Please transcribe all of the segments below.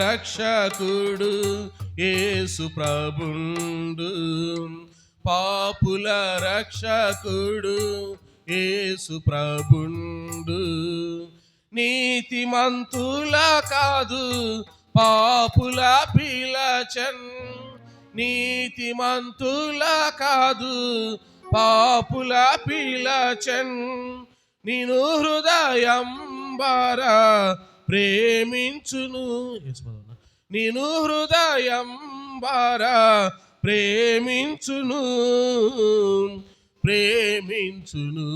రక్షకుడు యేసు ప్రభుండు, పాపుల రక్షకుడు యేసు ప్రభుండు. నీతిమంతుల కాదు పాపుల పిలచన్, నీతిమంతుల కాదు పాపుల పిలచన్. నిన్ను హృదయం బారా ప్రేమించును, నిన్ను హృదయం బారా ప్రేమించును, ప్రేమించును.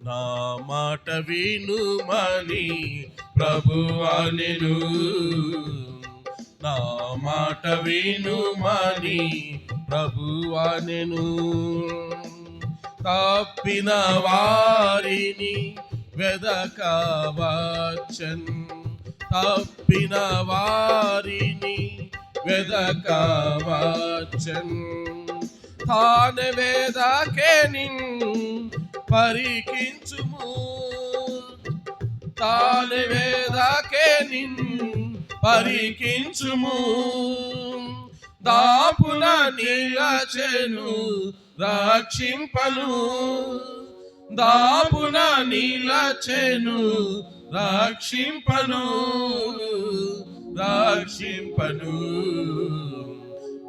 నా మాట వినుమని ప్రభువనెను, నా మాట వినుమని ప్రభువనెను. తప్పిన వారిని వెదకవచ్చన్, తప్పిన వారిని వెదకవచ్చన్. తానే వేదకే నిన్ను పరికించుము, తానే వేదకే నిన్ను పరికించుము. దాపున నిలచెను రక్షింపను, దాపున నిలచెను రక్షింపను, రక్షింపను.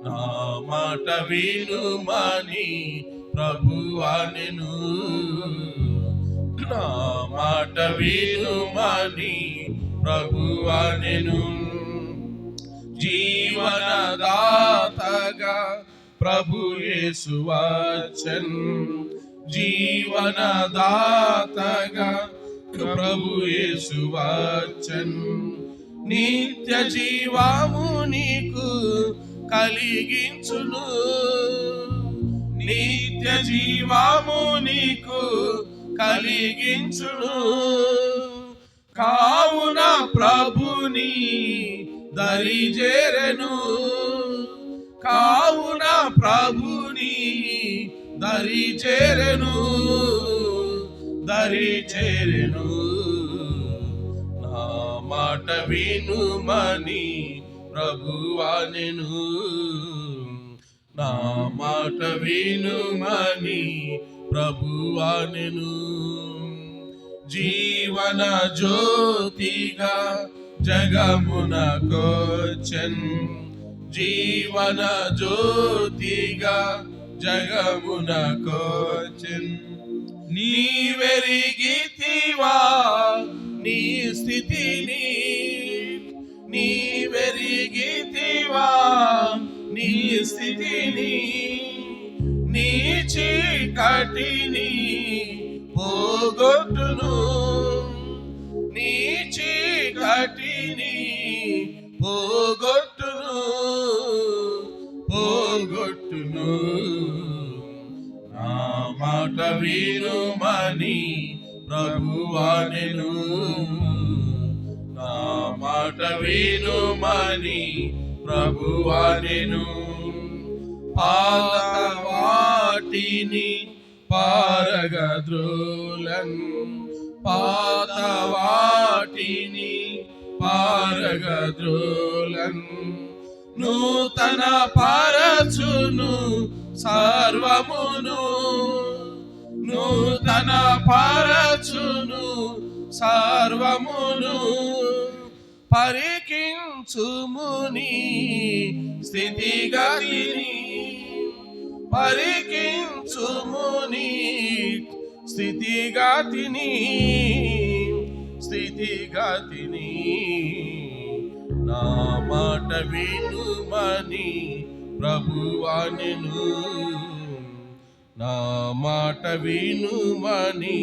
నా మాట వినుమని ప్రభువనెను, నా మాట వినుమని ప్రభువనెను. జీవనదాతగా ప్రభు యేసు వచ్చెన్, జీవనదాతగా ప్రభు యేసు వచ్చెన్. నిత్య జీవము నీకు కలిగించును, నిత్య జీవము నీకు కలిగించును. కావున ప్రభుని దరి చేరెను, కావున ప్రభుని దరి చేరెను, దరి చేరెను. నా మాట వినుమని ప్రభువనెను, నా మాట వినుమని ప్రభువనెను. జీవన జ్యోతిగా జగమునకొచ్చెన్, జీవన జ్యోతిగా జగమునకొచ్చెన్. నీవెరిగితివా నీ స్థితిని, నీవెరిగితివా నీ స్థితిని. నీ చీకటిని పోగొట్టును, నీ చీకటిని పోగొట్టును, పోగొట్టును. నా మాట వినుమని ప్రభువనెను, నా మాట వినుమని ప్రభువనెను. పాత వాటిని పారగద్రోలన్, పాత వాటిని పారగద్రోలన్. నూతన పరచును సర్వమును, నూతన పరచును సర్వమును. పరికించుముని స్థితిగతిని, పరికించుముని స్థితిగతిని, స్థితిగతిని. నా మాట వినుమని ప్రభువనెను, నా మాట వినుమని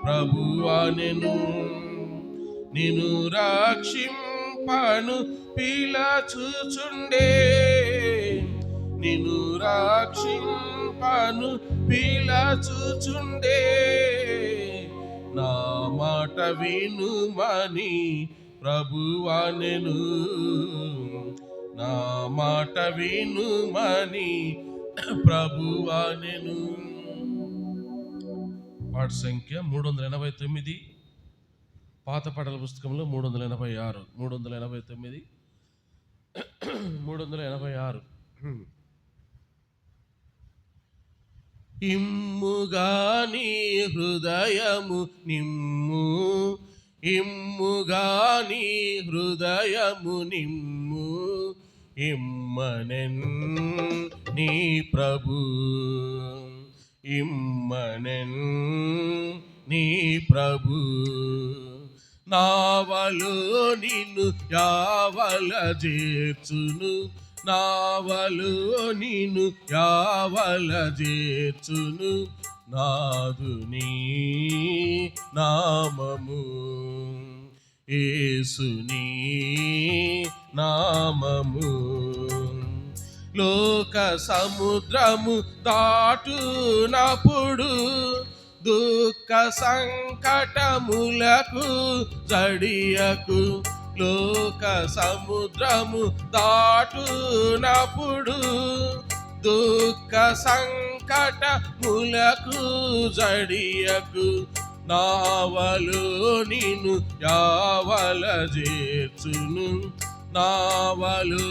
ప్రభువనెను. నిన్ను రక్షింపను పిలచుచుండే, నిన్ను రక్షింపను పిలచుచుండే. నా మాట వినుమని ప్రభువనెను, నా మాట వినుమని ప్రభువనెను. పాట సంఖ్య 389. పాత పాటల పుస్తకంలో 386, 389, 386. ఇమ్ముగాని హృదయము నిమ్ము, ఇమ్ముగాని హృదయము నిమ్ము, ఇమ్మనెన్ నీ ప్రభు, ఇమ్మనెన్ నీ ప్రభు. నావలో నిన్ను యావల చేర్చును, నావలో నిన్ను యావల చేర్చును, నాదుని నామము, యేసుని నామము. లోక సముద్రము దాటునప్పుడు దుఃఖ సంకటములకు జడియకు, లోక సముద్రము దాటునప్పుడు దుఃఖ సంకటములకు జడియకు, నావలో నిన్ను యావల చేర్చును, నావలో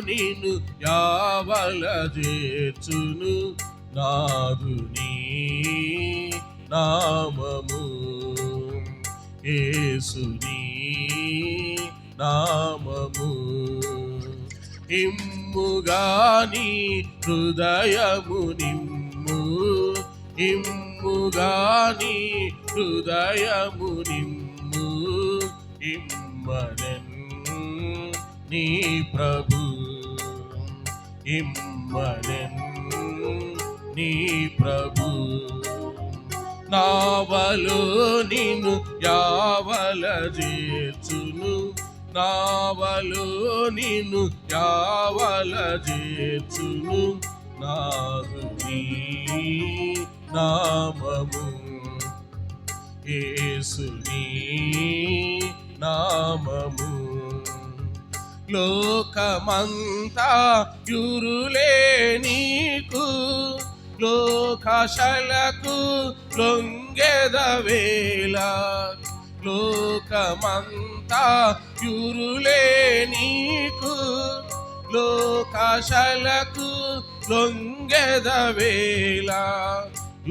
నిన్ను యావల చేర్చును, నాదుని నామము, యేసుని నామము. ఇమ్ముగాని హృదయము నిమ్ము, ఇమ్ముగాని హృదయము నిమ్ము, ఇమ్మనెన్ నీ ప్రభు, ఇమ్మనెన్ నీ ప్రభు. నావలో నిన్ను యావల చేర్చును, నావలో నిన్ను యావల చేర్చును, నాదుని నామము, యేసుని నామము. లోకమంతా యురులే నీకు, లోకాశలకు లొంగెదవేళ, లోకమంతా యురులే నీకు, లోకాశలకు లొంగెదవేళ,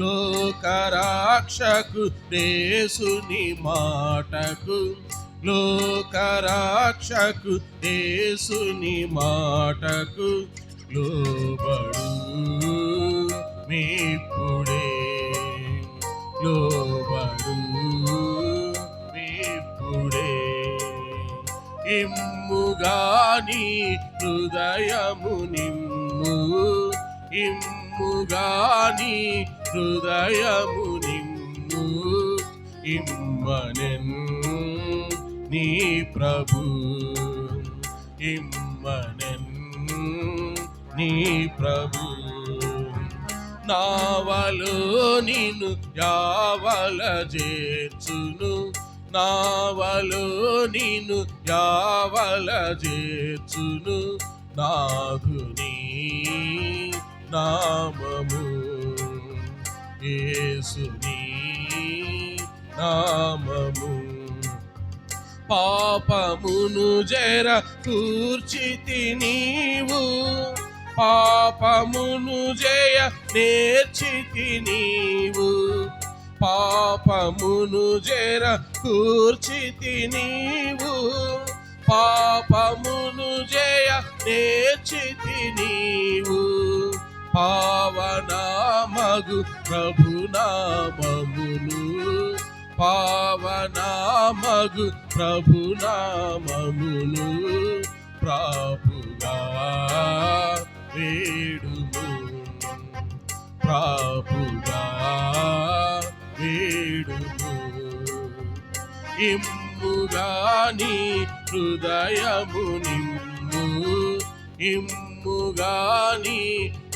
లోకరాక్షకు యేసుని మాటకు, లోకరాక్షకు యేసుని మాటకు లోబడు మీప్పుడే, లోబడు మీప్పుడే. ఇమ్ముగాని హృదయము నిమ్ము, ఇమ్ముగాని హృదయము నిమ్ము, ఇమ్మనెన్ నీ ప్రభు, ఇమ్మనెన్ నీ ప్రభు. నావలో నిన్ను యావల చేర్చును, నావలో నిన్ను యావల చేర్చును, నాదుని నామము, యేసుని నామము. పాపమును జర కూర్చితి నీవు, పాపమును జయ నేర్చితి నీవు, పాపమును జర కూర్చితి నీవు, పాపమును జయ నేర్చితి నీవు, పావనామగు ప్రభునామమును, పావనామగు ప్రభునామమును ప్రాపుగా వేడుము, ప్రాపుగా వేడుము. ఇమ్ముగాని హృదయము నిమ్ము, ఇమ్ముగాని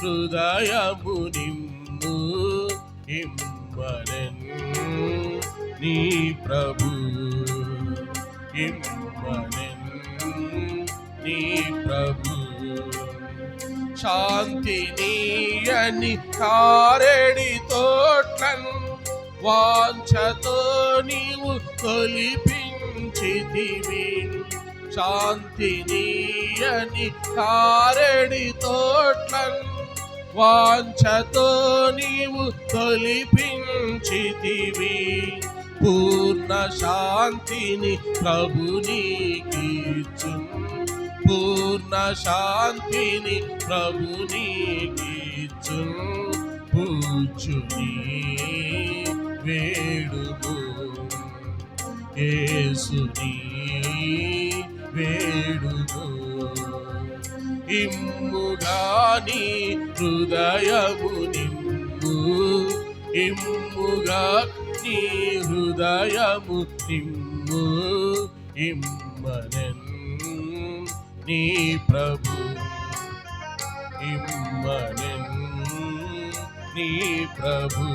హృదయము నిమ్ము, ఇమ్మనెన్ నీ ప్రభు, ఇమ్మనెన్ నీ ప్రభు. శాంతినీయని కారెడి తోట్లను వాంఛతో నీవు కొలిపించ పిలిపించితివి. శాంతినీయని కారడి తోట్లన్ వాంఛతో నీవు తొలిపించితివి. పూర్ణ శాంతిని ప్రభు నీకిచ్చును, పూర్ణ శాంతిని ప్రభు నీకిచ్చును. పూజుని వేడుము, యేసుని వేడుము. ఇమ్ముగాని హృదయము నిమ్ము, ఇమ్ముగా నీ హృదయము నిమ్ము. ఇమ్మనెన్ నీ ప్రభు, ఇమ్మనెన్ నీ ప్రభు.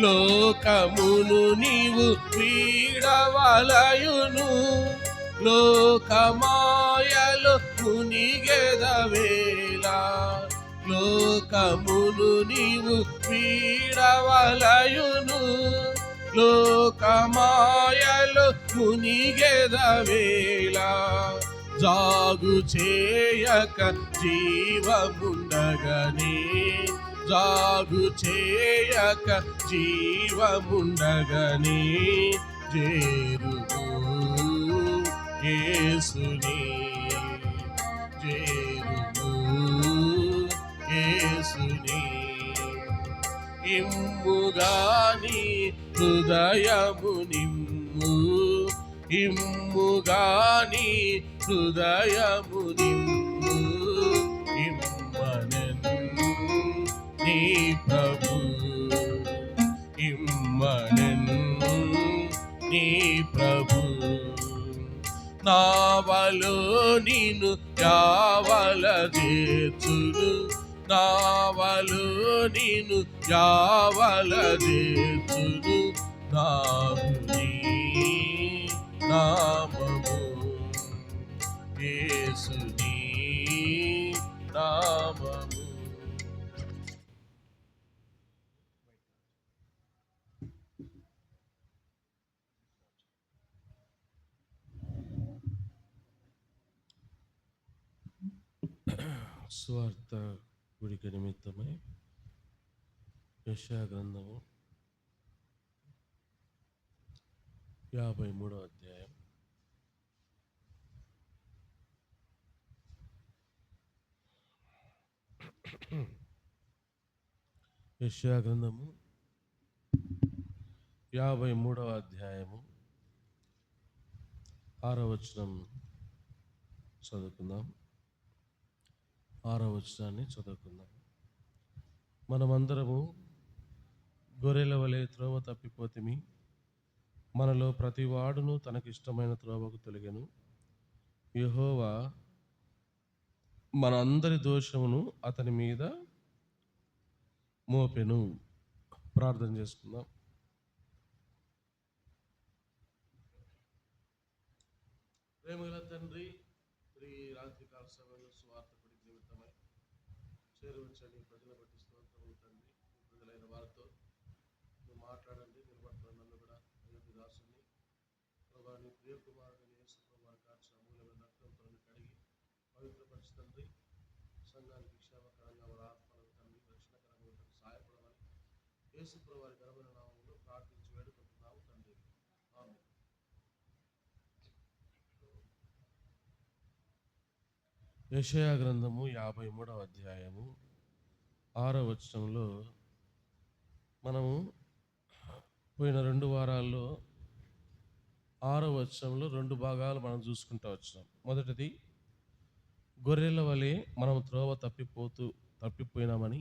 లోకమును నీవు వీడవలయును, లోకమాయలు మునిగెదవేళ. లోకమును నీవు వీడవలయును, లోకమాయలు మునిగెదవేళ. జాగు చేయక జీవముండగనే, జాగు చేయక జీవముండగనే. చేరుము యేసుని, చేరుము యేసుని. ఇమ్ముగాని హృదయము నిమ్ము, ఇమ్ముగాని హృదయము నిమ్ము. ఇమ్మనెను నీ ప్రభు, ఇమ్మనెను నీ ప్రభు. నావలో నిన్ను యావల చేర్చును, నావలో నిన్ను యావల చేర్చును. నాగుని నామము, యేసుని నామము. స్వార్థ గుడిక నిమిత్తమై యెషయా గ్రంథము 53వ అధ్యాయం. యెషయా గ్రంథము 53వ అధ్యాయము 6వ వచనం చదువుకుందాం. 6వ వచనాన్ని చదువుకుందాం. మనమందరము గొర్రెల వలె త్రోవ తప్పిపోతిమి, మనలో ప్రతి వాడును తనకిష్టమైన త్రోవకు తొలగెను. యెహోవా మన అందరి దోషమును అతని మీద మోపెను. ప్రార్థన చేసుకుందాం. ప్రేమగల తండ్రి, ఈ రాత్రికాల సమయంలో స్వార్థ గుడి నిమిత్తమై చేరువచ్చని ప్రజల బట్టి స్తోత్రములు తండ్రి. ప్రజలైన వారితో నువ్వు మాట్లాడండి. నిలబడుతున్న నన్ను కూడా అయోగ్య దాసుని ప్రభా, నీ ప్రియ కుమారుడిని యేసు ప్రభువారు కార్చిన అమూల్యమైన రక్తంతో కడిగి పవిత్రపరిచి తండ్రి, సంఘానికి క్షేమకరంగా వారి ఆత్మలకు తండ్రి రక్షణకరంగా సహాయపడమని యేసు ప్రభువారి ఘనమైన నామములో ప్రార్థించి వేడుకుంటున్నాము తండ్రి. ఆమేన్. యెషయా గ్రంథము 53వ అధ్యాయము 6వ వచనంలో మనము పోయిన 2 వారాల్లో 6వ వచనంలో 2 భాగాలు మనం చూసుకుంటూ వచ్చినాం. మొదటిది, గొర్రెల వలె మనం త్రోవ తప్పిపోయినామని,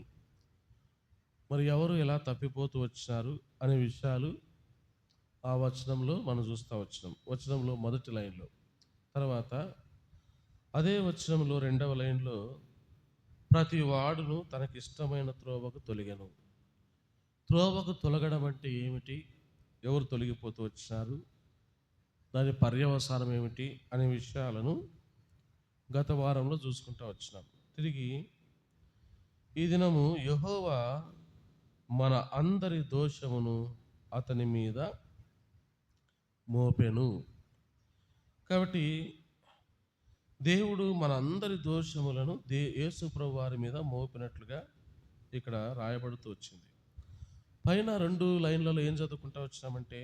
మరి ఎవరు ఎలా తప్పిపోతూ వచ్చినారు అనే విషయాలు ఆ వచనంలో మనం చూస్తూ వచ్చినాం. వచనంలో మొదటి లైన్లో. తర్వాత అదే వచనంలో 2వ లైన్లో ప్రతి వాడును తనకిష్టమైన త్రోవకు తొలగెను. త్రోవకు తొలగడం అంటే ఏమిటి, ఎవరు తొలగిపోతూ వచ్చినారు, దాని పర్యవసానం ఏమిటి అనే విషయాలను గత వారంలో చూసుకుంటూ వచ్చినాం. తిరిగి ఈ దినము యెహోవా మన అందరి దోషమును అతని మీద మోపెను. కాబట్టి దేవుడు మనందరి దోషములను యేసు ప్రభు వారి మీద మోపినట్లుగా ఇక్కడ రాయబడుతూ వచ్చింది. పైన 2 లైన్లలో ఏం చదువుకుంటా వచ్చినామంటే,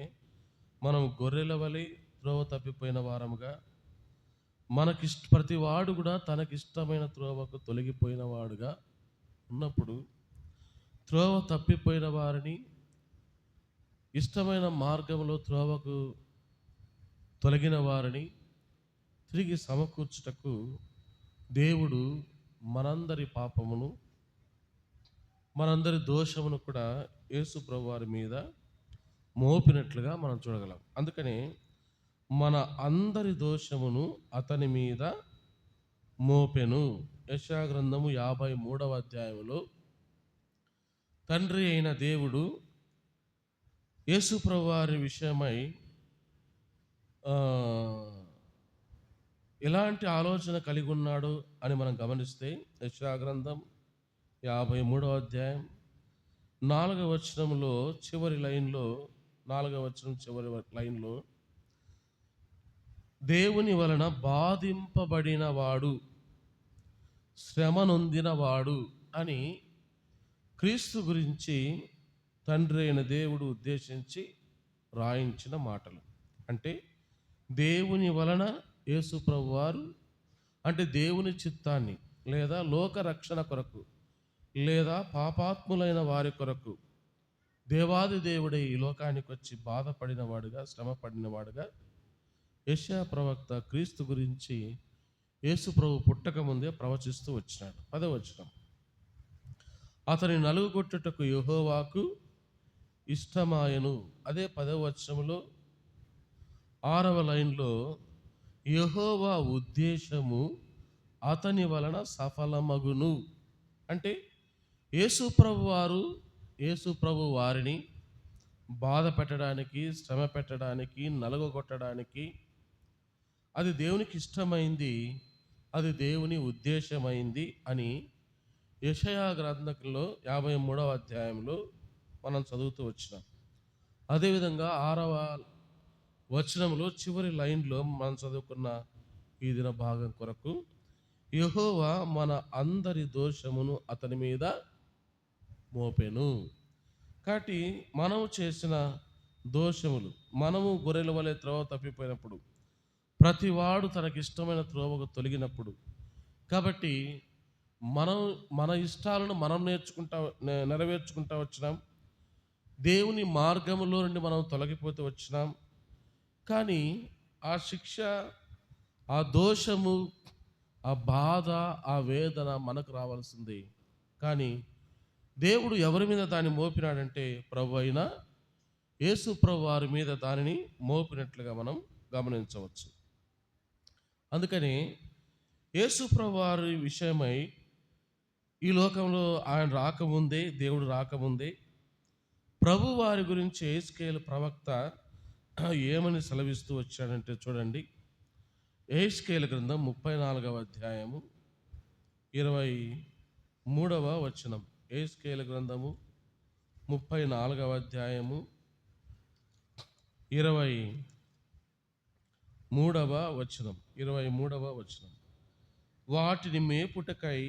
మనం గొర్రెల వలె త్రోవ తప్పిపోయిన వారముగా, ప్రతి వాడు కూడా తనకిష్టమైన త్రోవకు తొలగిపోయిన వాడుగా ఉన్నప్పుడు, త్రోవ తప్పిపోయిన వారిని ఇష్టమైన మార్గంలో త్రోవకు తొలగిన వారిని తిరిగి సమకూర్చుటకు దేవుడు మనందరి పాపమును, మనందరి దోషమును కూడా యేసు ప్రభు వారి మీద మోపినట్లుగా మనం చూడగలం. అందుకని మన అందరి దోషమును అతని మీద మోపెను. యెషయా గ్రంథము 53వ అధ్యాయంలో తండ్రి అయిన దేవుడు యేసు ప్రభు వారి విషయమై ఎలాంటి ఆలోచన కలిగి ఉన్నాడు అని మనం గమనిస్తే, యెషయా గ్రంథం 53వ అధ్యాయం 4వ వచనంలో చివరి లైన్లో, 4వ వచనం చివరి లైన్లో, దేవుని వలన బాధింపబడిన వాడు, శ్రమ నొందిన వాడు అని క్రీస్తు గురించి తండ్రి అయిన దేవుడు ఉద్దేశించి రాయించిన మాటలు. అంటే దేవుని వలన యేసు ప్రభు వారు, అంటే దేవుని చిత్తాన్ని లేదా లోక రక్షణ కొరకు లేదా పాపాత్ములైన వారి కొరకు దేవాది దేవుడే ఈ లోకానికి వచ్చి బాధపడిన వాడుగా, శ్రమ పడిన వాడుగా యెషయా ప్రవక్త క్రీస్తు గురించి యేసు ప్రభు పుట్టక ముందే ప్రవచిస్తూ వచ్చినాడు. 10వ వచనం, అతని నలుగుగొట్టుటకు యెహోవాకు ఇష్టమాయను. అదే 10వ వచనంలో 6వ లైన్లో, యెహోవా ఉద్దేశము అతని వలన సఫలమగును. అంటే యేసు ప్రభు వారిని బాధ పెట్టడానికి, శ్రమ పెట్టడానికి, నలుగొట్టడానికి అది దేవునికి ఇష్టమైంది, అది దేవుని ఉద్దేశమైంది అని యెషయా గ్రంథంలో 53వ అధ్యాయంలో మనం చదువుతూ వచ్చినాం. అదేవిధంగా 6వ వచనంలో చివరి లైన్లో మనం చదువుకున్న ఈ దిన భాగం కొరకు, యెహోవా మన అందరి దోషమును అతని మీద మోపెను. కాబట్టి మనము చేసిన దోషములు, మనము గొర్రెల వలె త్రోవ తప్పిపోయినప్పుడు, ప్రతివాడు తనకిష్టమైన త్రోవకు తొలగినప్పుడు, కాబట్టి మన ఇష్టాలను మనం నెరవేర్చుకుంటా వచ్చినాం. దేవుని మార్గములో నుండి మనం తొలగిపోతూ వచ్చినాం. కానీ ఆ శిక్ష, ఆ దోషము, ఆ బాధ, ఆ వేదన మనకు రావాల్సింది. కానీ దేవుడు ఎవరి మీద దాన్ని మోపినాడంటే, ప్రభు అయిన యేసు ప్రభు వారి మీద దానిని మోపినట్లుగా మనం గమనించవచ్చు. అందుకని యేసు ప్రభు వారి విషయమై ఈ లోకంలో ఆయన రాకముందే, దేవుడు రాకముందే ప్రభు వారి గురించి యెహెజ్కేలు ప్రవక్త ఏమని సెలవిస్తూ వచ్చాడంటే చూడండి. యెహెజ్కేలు గ్రంథం 34వ అధ్యాయము 23వ వచనం. యెహెజ్కేలు గ్రంథము 34వ అధ్యాయము 23వ వచనం. వాటిని మేపుటకై,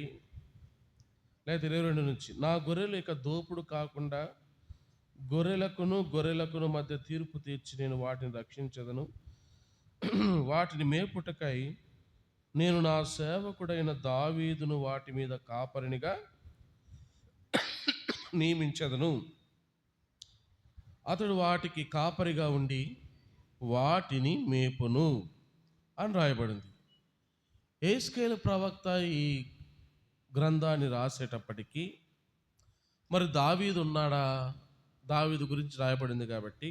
లేదా 22 నుంచి, నా గొర్రెలు ఇక దోపుడు కాకుండా గొర్రెలకును మధ్య తీర్పు తీర్చి నేను వాటిని రక్షించదను. వాటిని మేపుటకై నేను నా సేవకుడైన దావీదును వాటి మీద కాపరినిగా నియమించదను. అతడు వాటికి కాపరిగా ఉండి వాటిని మేపును అని రాయబడింది. యెహెజ్కేలు ప్రవక్త ఈ గ్రంథాన్ని రాసేటప్పటికీ మరి దావీదు ఉన్నాడా? దావీదు గురించి రాయబడింది కాబట్టి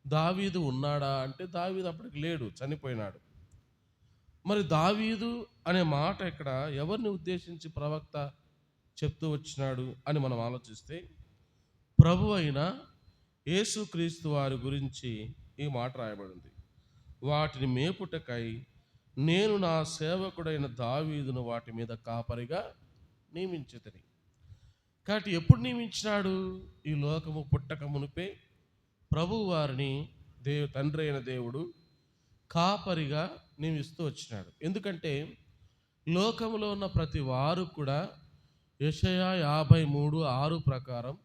దావీదు ఉన్నాడా అంటే, దావీదు అప్పటికి లేడు, చనిపోయినాడు. మరి దావీదు అనే మాట ఇక్కడ ఎవరిని ఉద్దేశించి ప్రవక్త చెప్తూ వచ్చినాడు అని మనం ఆలోచిస్తే, ప్రభు అయిన యేసుక్రీస్తు వారి గురించి ఈ మాట రాయబడింది. వాటిని మేపుటకై నేను నా సేవకుడైన దావీదును వాటి మీద కాపరిగా నియమించితిని. కాబట్టి ఎప్పుడు నియమించినాడు? ఈ లోకము పుట్టక మునిపే ప్రభు వారిని తండ్రి అయిన దేవుడు కాపరిగా నియమిస్తూ వచ్చినాడు. ఎందుకంటే లోకంలో ఉన్న ప్రతి వారు కూడా యెషయా 53:6 ప్రకారం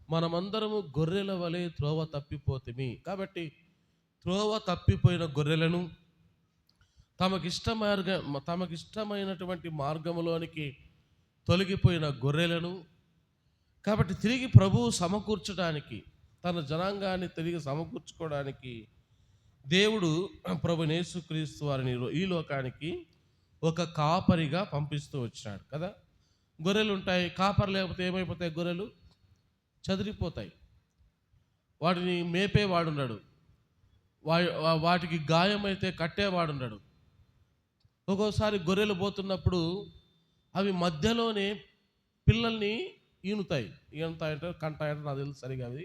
మనమందరము గొర్రెల వలె త్రోవ తప్పిపోతిమి. కాబట్టి త్రోవ తప్పిపోయిన గొర్రెలను తమకిష్టమైనటువంటి మార్గములోనికి తొలగిపోయిన గొర్రెలను కాబట్టి తిరిగి ప్రభువు సమకూర్చడానికి, తన జనాంగాన్ని తిరిగి సమకూర్చుకోవడానికి దేవుడు ప్రభు యేసుక్రీస్తు వారిని ఈ లోకానికి ఒక కాపరిగా పంపిస్తూ వచ్చినాడు కదా. గొర్రెలు ఉంటాయి, కాపరి లేకపోతే ఏమైపోతాయి? గొర్రెలు చదిరిపోతాయి. వాటిని మేపేవాడున్నాడు, వాటికి గాయమైతే కట్టేవాడున్నాడు. ఒక్కోసారి గొర్రెలు పోతున్నప్పుడు అవి మధ్యలోనే పిల్లల్ని ఈనుతాయంటే కంటాయంటే నాకు తెలుసు సరిగా. అవి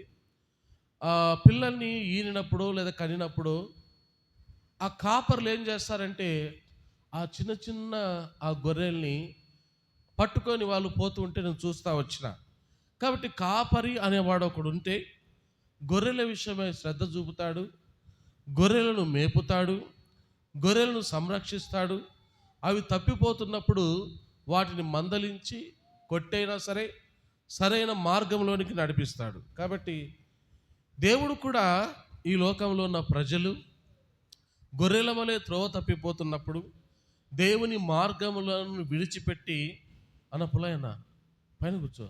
ఆ పిల్లల్ని ఈనినప్పుడు లేదా కనినప్పుడు ఆ కాపర్లు ఏం చేస్తారంటే ఆ చిన్న చిన్న ఆ గొర్రెల్ని పట్టుకొని వాళ్ళు పోతూ ఉంటే నేను చూస్తూ వచ్చిన. కాబట్టి కాపరి అనేవాడు ఒకడు ఉంటే గొర్రెల విషయమై శ్రద్ధ చూపుతాడు, గొర్రెలను మేపుతాడు, గొర్రెలను సంరక్షిస్తాడు. అవి తప్పిపోతున్నప్పుడు వాటిని మందలించి కొట్టైనా సరే సరైన మార్గంలోనికి నడిపిస్తాడు. కాబట్టి దేవుడు కూడా ఈ లోకంలో ఉన్న ప్రజలు గొర్రెల వలె త్రోవ తప్పిపోతున్నప్పుడు దేవుని మార్గములను విడిచిపెట్టి పులైన పైన కూర్చో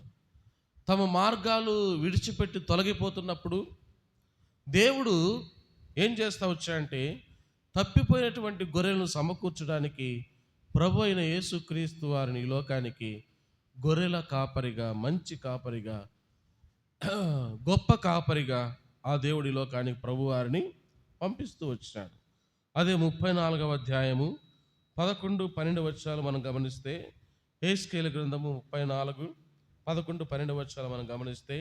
తమ మార్గాలు విడిచిపెట్టి తొలగిపోతున్నప్పుడు దేవుడు ఏం చేస్తా వచ్చాడంటే తప్పిపోయినటువంటి గొర్రెలను సమకూర్చడానికి ప్రభు అయిన యేసుక్రీస్తు వారిని ఈ లోకానికి గొర్రెల కాపరిగా, మంచి కాపరిగా, గొప్ప కాపరిగా ఆ దేవుడి లోకానికి ప్రభు వారిని పంపిస్తూ వచ్చినాడు. అదే 34వ అధ్యాయము 11-12 వచనాలు మనం గమనిస్తే, యెహెజ్కేలు గ్రంథము 34:11-12 వచనాలు మనం గమనిస్తే,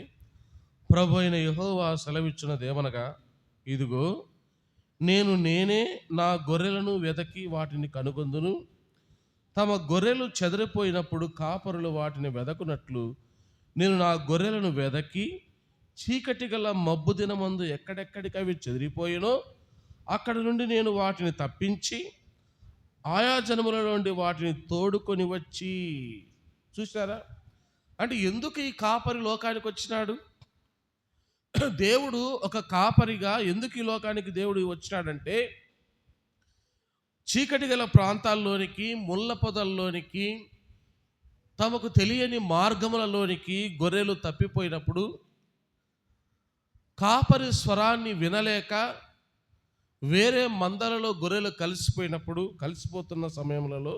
ప్రభు అయిన యెహోవా సెలవిచ్చినదేమనగా, ఇదిగో నేనే నా గొర్రెలను వెదకి వాటిని కనుగొందును. తమ గొర్రెలు చెదిరిపోయినప్పుడు కాపరులు వాటిని వెదకునట్లు నేను నా గొర్రెలను వెదకి చీకటి గల మబ్బు దినమందు ఎక్కడెక్కడికి అవి చెదిరిపోయినో అక్కడి నుండి నేను వాటిని తప్పించి ఆయా జనముల నుండి వాటిని తోడుకొని వచ్చి. చూసారా? అంటే ఎందుకు ఈ కాపరి లోకానికి వచ్చినాడు? దేవుడు ఒక కాపరిగా ఎందుకు ఈ లోకానికి దేవుడు వచ్చినాడంటే, చీకటి గల ప్రాంతాల్లోనికి, ముళ్ళ పొదల్లోనికి, తమకు తెలియని మార్గములలోనికి గొర్రెలు తప్పిపోయినప్పుడు, కాపరి స్వరాన్ని వినలేక వేరే మందలలో గొర్రెలు కలిసిపోతున్న సమయములలో,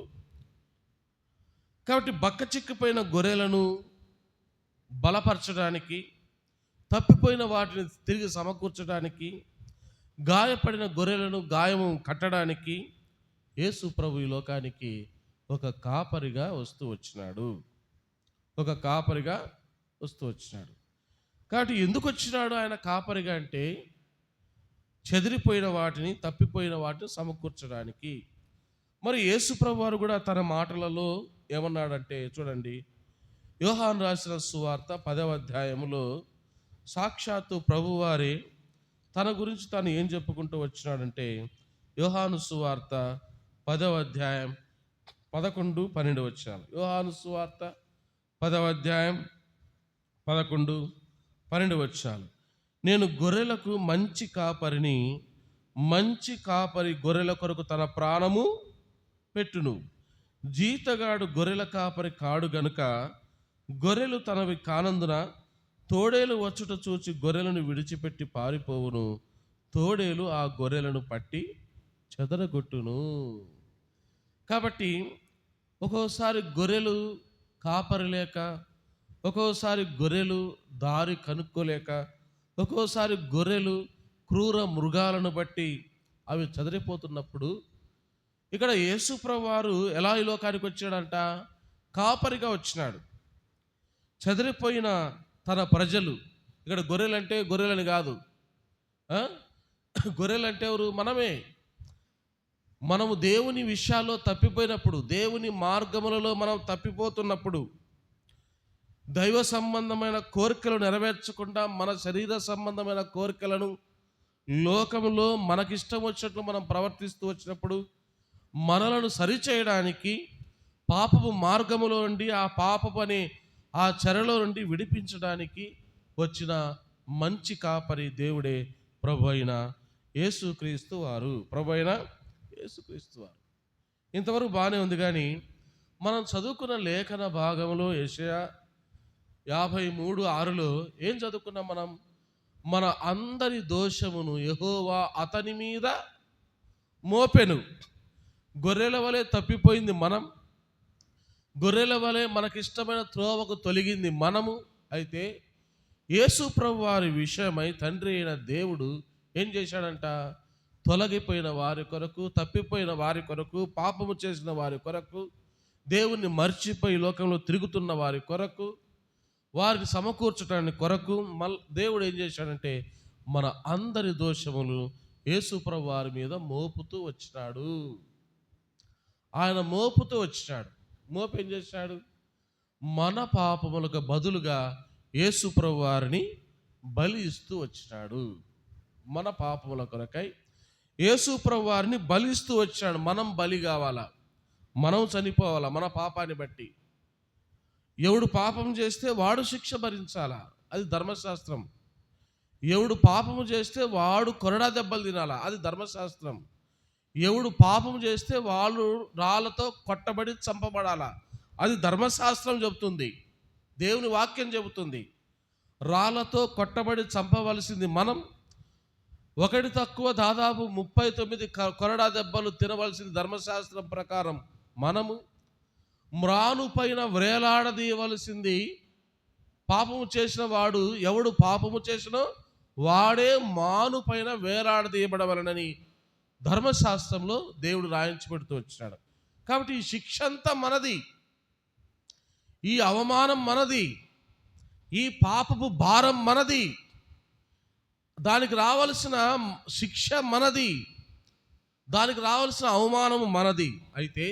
కాబట్టి బక్కచిక్కిపోయిన గొర్రెలను బలపరచడానికి, తప్పిపోయిన వాటిని తిరిగి సమకూర్చడానికి, గాయపడిన గొర్రెలను గాయము కట్టడానికి యేసు ప్రభు ఈ లోకానికి ఒక కాపరిగా వస్తూ వచ్చినాడు. కాబట్టి ఎందుకు వచ్చినాడు ఆయన కాపరిగా అంటే, చెదిరిపోయిన వాటిని, తప్పిపోయిన వాటిని సమకూర్చడానికి. మరి యేసు ప్రభు వారు కూడా తన మాటలలో ఏమన్నాడంటే చూడండి, యోహాను రాసిన సువార్త 10వ అధ్యాయములో సాక్షాత్తు ప్రభువారే తన గురించి తాను ఏం చెప్పుకుంటూ వచ్చినాడంటే, యోహాను సువార్త 10వ అధ్యాయం 11-12 వచనాలు. యోహాను సువార్త 10వ అధ్యాయం 11-12 వచనాలు. నేను గొర్రెలకు మంచి కాపరిని, మంచి కాపరి గొర్రెల కొరకు తన ప్రాణము పెట్టును. జీతగాడు గొర్రెల కాపరి కాడు గనుక గొర్రెలు తనవి కానందున తోడేలు వచ్చుట చూచి గొర్రెలను విడిచిపెట్టి పారిపోవును. తోడేలు ఆ గొర్రెలను పట్టి చెదరగొట్టును. కాబట్టి ఒక్కోసారి గొర్రెలు కాపరి లేక, ఒక్కోసారి గొర్రెలు దారి కనుక్కోలేక, ఒక్కోసారి గొర్రెలు క్రూర మృగాలను బట్టి అవి చెదిరిపోతున్నప్పుడు, ఇక్కడ యేసుప్రభు వారు ఎలా ఈ లోకానికి వచ్చాడంట? కాపరిగా వచ్చినాడు. చెదిరిపోయిన తన ప్రజలు, ఇక్కడ గొర్రెలంటే గొర్రెలని కాదు, గొర్రెలంటే ఎవరు? మనము దేవుని విషయాల్లో తప్పిపోయినప్పుడు, దేవుని మార్గములలో మనం తప్పిపోతున్నప్పుడు, దైవ సంబంధమైన కోరికలు నెరవేర్చకుండా మన శరీర సంబంధమైన కోరికలను లోకంలో మనకిష్టం వచ్చినట్లు మనం ప్రవర్తిస్తూ వచ్చినప్పుడు మనలను సరిచేయడానికి పాపపు మార్గములో నుండి ఆ పాపపు అనే ఆ చెరలో నుండి విడిపించడానికి వచ్చిన మంచి కాపరి దేవుడే ప్రభు అయిన యేసుక్రీస్తు వారు. ప్రభు అయిన యేసుక్రీస్తు వారు. ఇంతవరకు బాగానే ఉంది. కానీ మనం చదువుకున్న లేఖన భాగంలో యెషయా 53:6లో ఏం చదువుకున్నాం మనం? మన అందరి దోషమును యెహోవా అతని మీద మోపెను. గొర్రెల వలె తప్పిపోయింది మనం, గొర్రెల వలె మనకిష్టమైన త్రోవకు తొలగింది మనము. అయితే యేసు ప్రభు వారి విషయమై తండ్రి అయిన దేవుడు ఏం చేశాడంట? తొలగిపోయిన వారి కొరకు, తప్పిపోయిన వారి కొరకు, పాపము చేసిన వారి కొరకు, దేవుణ్ణి మర్చిపోయి లోకంలో తిరుగుతున్న వారి కొరకు, వారిని సమకూర్చడానికి కొరకు దేవుడు ఏం చేశాడంటే మన అందరి దోషములు యేసు ప్రభు వారి మీద మోపుతూ వచ్చినాడు. ఆయన మోపుతూ వచ్చినాడు. మోపు ఏం చేశాడు? మన పాపములకు బదులుగా యేసు ప్రభు వారిని బలి ఇస్తూ వచ్చినాడు. మన పాపముల కొరకై యేసు ప్రభు వారిని బలిస్తూ వచ్చాడు. మనం బలి కావాలా, మనం చనిపోవాలా మన పాపాన్ని బట్టి. ఎవడు పాపం చేస్తే వాడు శిక్ష భరించాలా, అది ధర్మశాస్త్రం. ఎవడు పాపము చేస్తే వాడు కొరడా దెబ్బలు తినాలా, అది ధర్మశాస్త్రం. ఎవడు పాపం చేస్తే వాళ్ళు రాళ్ళతో కొట్టబడి చంపబడాలా, అది ధర్మశాస్త్రం చెబుతుంది, దేవుని వాక్యం చెబుతుంది. రాళ్ళతో కొట్టబడి చంపవలసింది మనం, ఒకటి తక్కువ దాదాపు 39 కొరడా దెబ్బలు తినవలసింది ధర్మశాస్త్రం ప్రకారం మనము. మ్రాను పైన వ్రేలాడదీయవలసింది పాపము చేసిన వాడు, ఎవడు పాపము చేసినో వాడే మాను పైన వేలాడదీయబడవలనని ధర్మశాస్త్రంలో దేవుడు రాయించి పెడుతూ వచ్చినాడు. కాబట్టి ఈ శిక్ష అంతా మనది, ఈ అవమానం మనది, ఈ పాపపు భారం మనది, దానికి రావాల్సిన శిక్ష మనది, దానికి రావాల్సిన అవమానము మనది. అయితే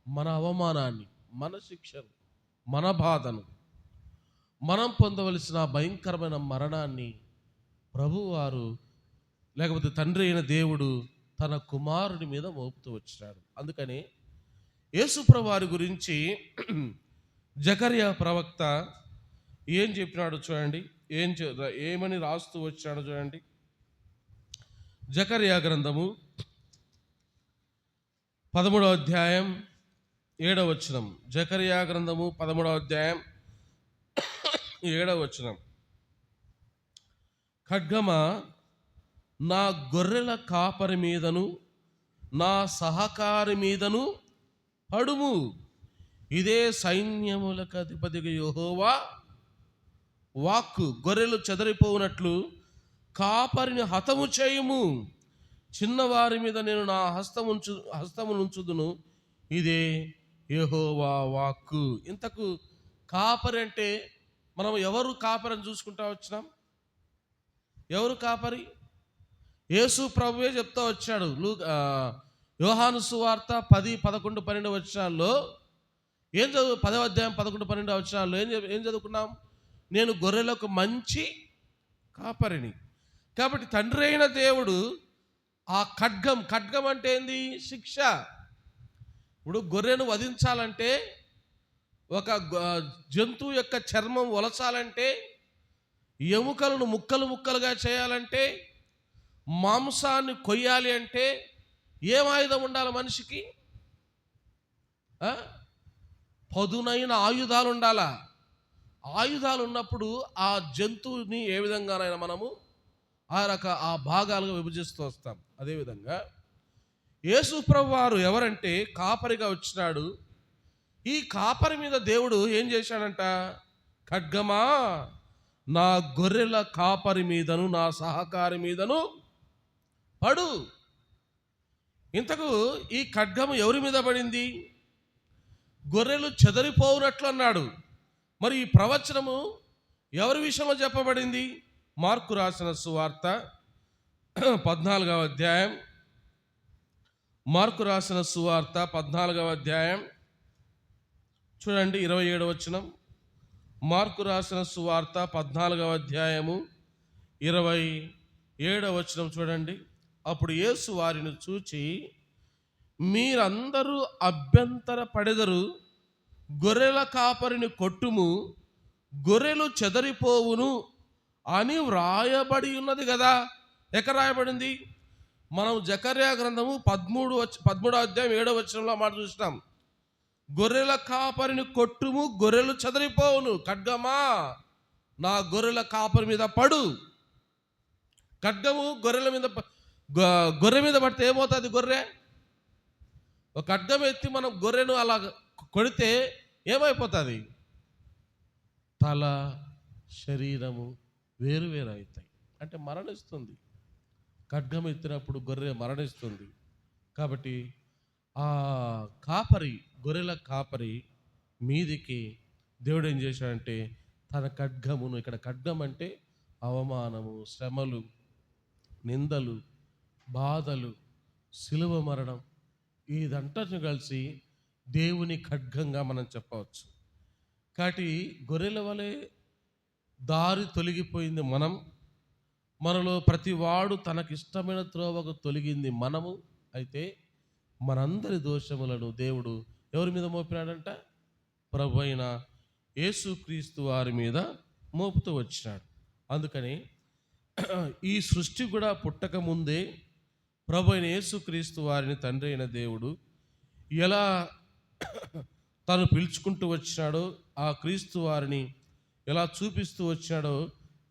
మన అవమానాన్ని, మన శిక్షను, మన బాధను, మనం పొందవలసిన భయంకరమైన మరణాన్ని ప్రభువారు లేకపోతే తండ్రి అయిన దేవుడు తన కుమారుడి మీద మోపుతూ వచ్చినాడు. అందుకని యేసుప్రభు వారి గురించి జకర్యా ప్రవక్త ఏం చెప్పినాడు చూడండి, ఏమని రాస్తూ వచ్చాడు చూడండి. జకర్యా గ్రంథము 13వ అధ్యాయం 7వ వచనం. జకర్యా గ్రంథము 13వ అధ్యాయం 7వ వచనం. ఖడ్గమా నా గొర్రెల కాపరి మీదను నా సహకారి మీదను పడుము, ఇదే సైన్యములకు అధిపతిగా యెహోవా వాక్కు. గొర్రెలు చెదరిపోవునట్లు కాపరిని హతము చేయుము, చిన్నవారి మీద నేను నా హస్తమునుంచుదును, ఇదే యెహోవా వాక్కు. ఇంతకు కాపరి అంటే మనం ఎవరు కాపరిని చూసుకుంటా వచ్చినాం? ఎవరు కాపరి? యేసు ప్రభువే చెప్తా వచ్చాడు. యోహాను సువార్త 10, 11, 12 వచనాల్లో ఏం 10వ అధ్యాయం 11, 12 వచనాల్లో ఏం చదువుకున్నాం? నేను గొర్రెలకు మంచి కాపరిని. కాబట్టి తండ్రి అయిన దేవుడు ఆ ఖడ్గం అంటే ఏంది? శిక్ష. ఇప్పుడు గొర్రెను వధించాలంటే, ఒక జంతువు యొక్క చర్మం ఒలచాలంటే, ఎముకలను ముక్కలు ముక్కలుగా చేయాలంటే, మాంసాన్ని కొయ్యాలి అంటే ఏం ఆయుధం ఉండాలి మనిషికి? పదునైన ఆయుధాలు ఉండాలా. ఆయుధాలు ఉన్నప్పుడు ఆ జంతువుని ఏ విధంగానైనా మనము ఆ భాగాలుగా విభజిస్తూ వస్తాం. అదేవిధంగా యేసు ప్రభు వారు ఎవరంటే కాపరిగా వచ్చినాడు. ఈ కాపరి మీద దేవుడు ఏం చేశాడంట? ఖడ్గమా నా గొర్రెల కాపరి మీదను నా సహకారి మీదను పడు. ఇంతకు ఈ ఖడ్గము ఎవరి మీద పడింది? గొర్రెలు చెదరిపోవునట్లు అన్నాడు. మరి ఈ ప్రవచనము ఎవరి విషయంలో చెప్పబడింది? మార్కు రాసిన సువార్త 14వ అధ్యాయం. మార్కు రాసిన సువార్త 14వ అధ్యాయం చూడండి, 27వ వచనం. మార్కు రాసిన సువార్త 14వ అధ్యాయము 7వ వచనం చూడండి. అప్పుడు యేసు వారిని చూచి, మీరందరూ అభ్యంతర పడెదరు, గొర్రెల కాపరిని కొట్టుము, గొర్రెలు చెదరిపోవును అని వ్రాయబడి ఉన్నది కదా. ఎక్కడ రాయబడింది? మనం జకర్యా గ్రంథము 13వ అధ్యాయం 7వ వచనంలో మాట చూసినాం. గొర్రెల కాపరిని కొట్టుము, గొర్రెలు చెదరిపోవును. ఖడ్గమా నా గొర్రెల కాపరి మీద పడు. ఖడ్గము గొర్రె మీద పడితే ఏమవుతుంది? గొర్రె ఒక ఖడ్గం ఎత్తి మనం గొర్రెను అలా కొడితే ఏమైపోతుంది? తల, శరీరము వేరు వేరు అవుతాయి. అంటే మరణిస్తుంది. ఖడ్గం ఎత్తినప్పుడు గొర్రె మరణిస్తుంది. కాబట్టి ఆ కాపరి, గొర్రెల కాపరి మీదికి దేవుడు ఏం చేశాడంటే తన ఖడ్గమును, ఇక్కడ ఖడ్గం అంటే అవమానము, శ్రమలు, నిందలు, బాధలు, శిలువ మరణం, ఇదంటను కలిసి దేవుని ఖడ్గంగా మనం చెప్పవచ్చు. కాబట్టి గొర్రెల వలె దారి తొలగిపోయింది మనం, మనలో ప్రతి వాడు తనకిష్టమైన త్రోవకు తొలగింది మనము. అయితే మనందరి దోషములను దేవుడు ఎవరి మీద మోపినాడంట? ప్రభు అయిన యేసుక్రీస్తు వారి మీద మోపుతూ వచ్చినాడు. అందుకని ఈ సృష్టి కూడా పుట్టక ముందే ప్రభు అయిన యేసుక్రీస్తు వారిని తండ్రి అయిన దేవుడు ఎలా తను పిలుచుకుంటూ వచ్చినాడో, ఆ క్రీస్తు వారిని ఎలా చూపిస్తూ వచ్చినాడో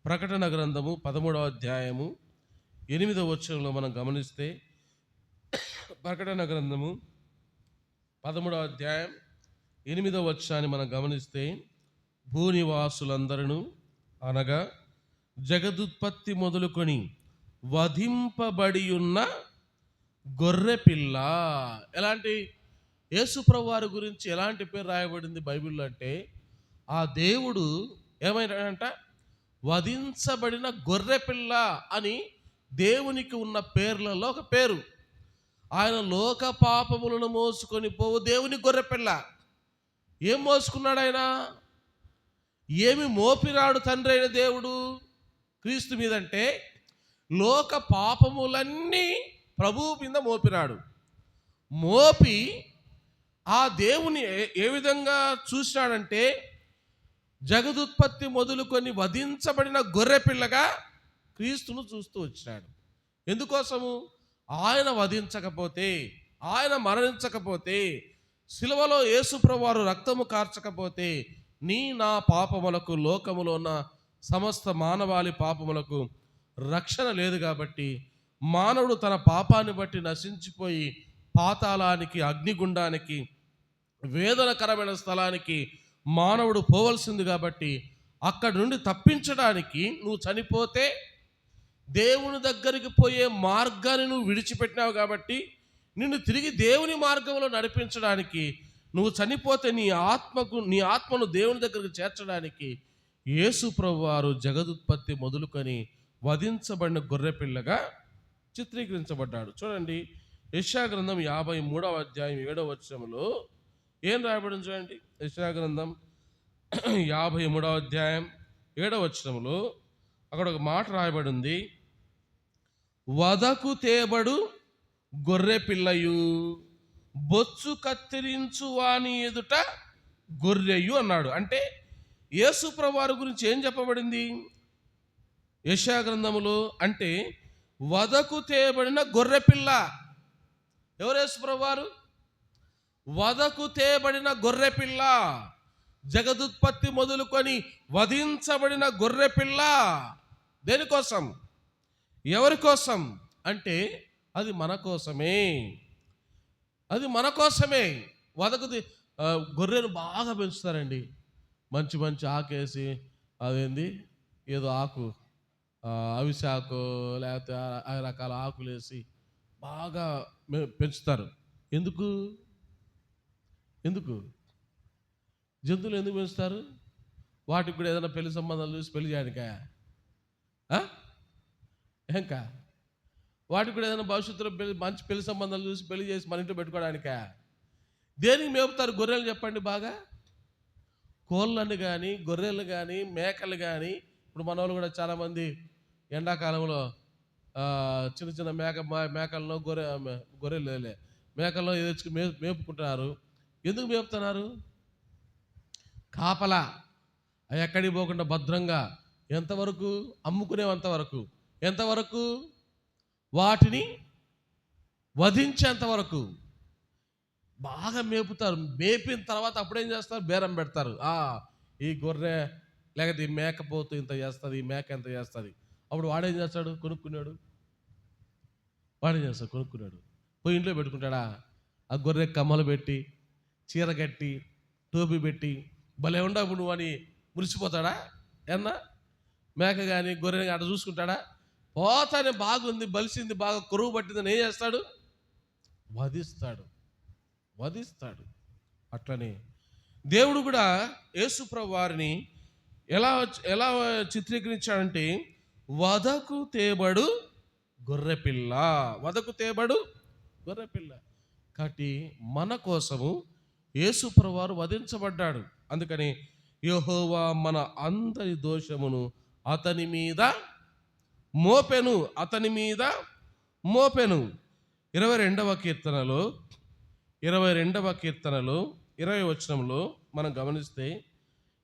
ప్రకటన గ్రంథము 13వ అధ్యాయము 8వ వచనంలో మనం గమనిస్తే, ప్రకటన గ్రంథము 13వ అధ్యాయం 8వ వచనాన్ని మనం గమనిస్తే, భూనివాసులందరూ అనగా జగదుత్పత్తి మొదలుకొని వధింపబడి ఉన్న గొర్రె పిల్ల. ఎలాంటి యేసుప్రభు వారి గురించి ఎలాంటి పేరు రాయబడింది బైబిల్లో అంటే, ఆ దేవుడు ఏమైనాడంట? వధించబడిన గొర్రె పిల్ల అని దేవునికి ఉన్న పేర్లలో ఒక పేరు. ఆయన లోక పాపములను మోసుకొని పోవు దేవుని గొర్రె పిల్ల. ఏం మోసుకున్నాడు ఆయన? ఏమి మోపినాడు తండ్రి అయిన దేవుడు క్రీస్తు మీదంటే, లోక పాపములన్నీ ప్రభువు మీద మోపినాడు. మోపి ఆ దేవుని ఏ విధంగా చూసినాడంటే, జగదుత్పత్తి మొదలుకొని వధించబడిన గొర్రె పిల్లగా క్రీస్తును చూస్తూ వచ్చినాడు. ఎందుకోసము? ఆయన వధించకపోతే, ఆయన మరణించకపోతే, శిలువలో యేసుప్రభు వారు రక్తము కార్చకపోతే నా పాపములకు, లోకములో ఉన్న సమస్త మానవాళి పాపములకు రక్షణ లేదు. కాబట్టి మానవుడు తన పాపాన్ని బట్టి నశించిపోయి పాతాళానికి, అగ్నిగుండానికి, వేదనకరమైన స్థలానికి మానవుడు పోవలసింది. కాబట్టి అక్కడి నుండి తప్పించడానికి నువ్వు చనిపోతే దేవుని దగ్గరికి పోయే మార్గాన్ని నువ్వు విడిచిపెట్టినావు. కాబట్టి నిన్ను తిరిగి దేవుని మార్గంలో నడిపించడానికి, నువ్వు చనిపోతే నీ ఆత్మను దేవుని దగ్గరికి చేర్చడానికి యేసు ప్రభు వారు జగదుత్పత్తి మొదలుకొని వధించబడిన గొర్రెపిల్లగా చిత్రీకరించబడ్డాడు. చూడండి, యెషయా గ్రంథం 53వ అధ్యాయం 7వ వచనంలో ఏం రాయబడింది చూడండి. యెషయా గ్రంథం 53వ అధ్యాయం 7వ వచనంలో అక్కడ ఒక మాట రాయబడింది. వదకు తేబడు గొర్రె పిల్లయు, బొచ్చు కత్తిరించు వాని ఎదుట గొర్రెయు అన్నాడు. అంటే యేసు ప్రభువు వారి గురించి ఏం చెప్పబడింది యెషయా గ్రంథములో అంటే, వదకు తేబడిన గొర్రె పిల్ల. ఎవరు? యేసు ప్రభువు వారు. వదకు తేబడిన గొర్రె పిల్ల, జగదుత్పత్తి మొదలుకొని వధించబడిన గొర్రె పిల్ల. దేనికోసం? ఎవరి కోసం అంటే అది మన కోసమే. అది మన కోసమే. గొర్రెను బాగా పెంచుతారండి. మంచి మంచి ఆకేసి, అదేంది ఏదో ఆకు, అవిసాకు, లేకపోతే ఆ రకాల ఆకులు వేసి బాగా పెంచుతారు. ఎందుకు జంతువులు ఎందుకు పెంచుతారు? వాటికి కూడా ఏదైనా పెళ్లి సంబంధాలు చూసి పెళ్లి చేయడానికా? ఇంకా వాటికి కూడా ఏదైనా భవిష్యత్తులో మంచి పెళ్లి సంబంధాలు చూసి పెళ్లి చేసి మన ఇంట్లో పెట్టుకోవడానికా? దేనికి మేపుతారు గొర్రెలు చెప్పండి? బాగా కోళ్ళని కానీ, గొర్రెలు కానీ, మేకలు కానీ. ఇప్పుడు మన వాళ్ళు కూడా చాలామంది ఎండాకాలంలో చిన్న చిన్న మేకలను గొర్రెలు మేకలను తెచ్చుకుని మేపుకుంటున్నారు. ఎందుకు మేపుతున్నారు? కాపలా అవి ఎక్కడికి పోకుండా భద్రంగా ఎంతవరకు అమ్ముకునేంతవరకు, ఎంతవరకు వాటిని వధించేంతవరకు బాగా మేపుతారు. మేపిన తర్వాత అప్పుడేం చేస్తారు? బేరం పెడతారు. ఈ గొర్రె లేకపోతే ఈ మేకపోతు ఇంత చేస్తుంది, ఈ మేక ఎంత చేస్తుంది. అప్పుడు వాడేం చేస్తాడు? కొనుక్కున్నాడు పోయి ఇంట్లో పెట్టుకుంటాడా? ఆ గొర్రె కమ్మలు పెట్టి, చీర కట్టి, టోపీ పెట్టి భలే ఉండవు నువ్వు అని మురిసిపోతాడా? ఏమన్నా మేక కానీ గొర్రెని కానీ అట్లా చూసుకుంటాడా? పోతానే బాగుంది, బలిసింది, బాగా కొరువు పట్టిందని ఏం చేస్తాడు? వధిస్తాడు. అట్లనే దేవుడు కూడా యేసుప్రభు వారిని ఎలా చిత్రీకరించాడంటే వధకు తేబడు గొర్రెపిల్ల. కాబట్టి మన కోసము యేసుప్రభు వారు వధించబడ్డాడు. అందుకని యెహోవా మన అందరి దోషమును అతని మీద మోపెను. 22వ కీర్తనలో 20వ వచనంలో మనం గమనిస్తే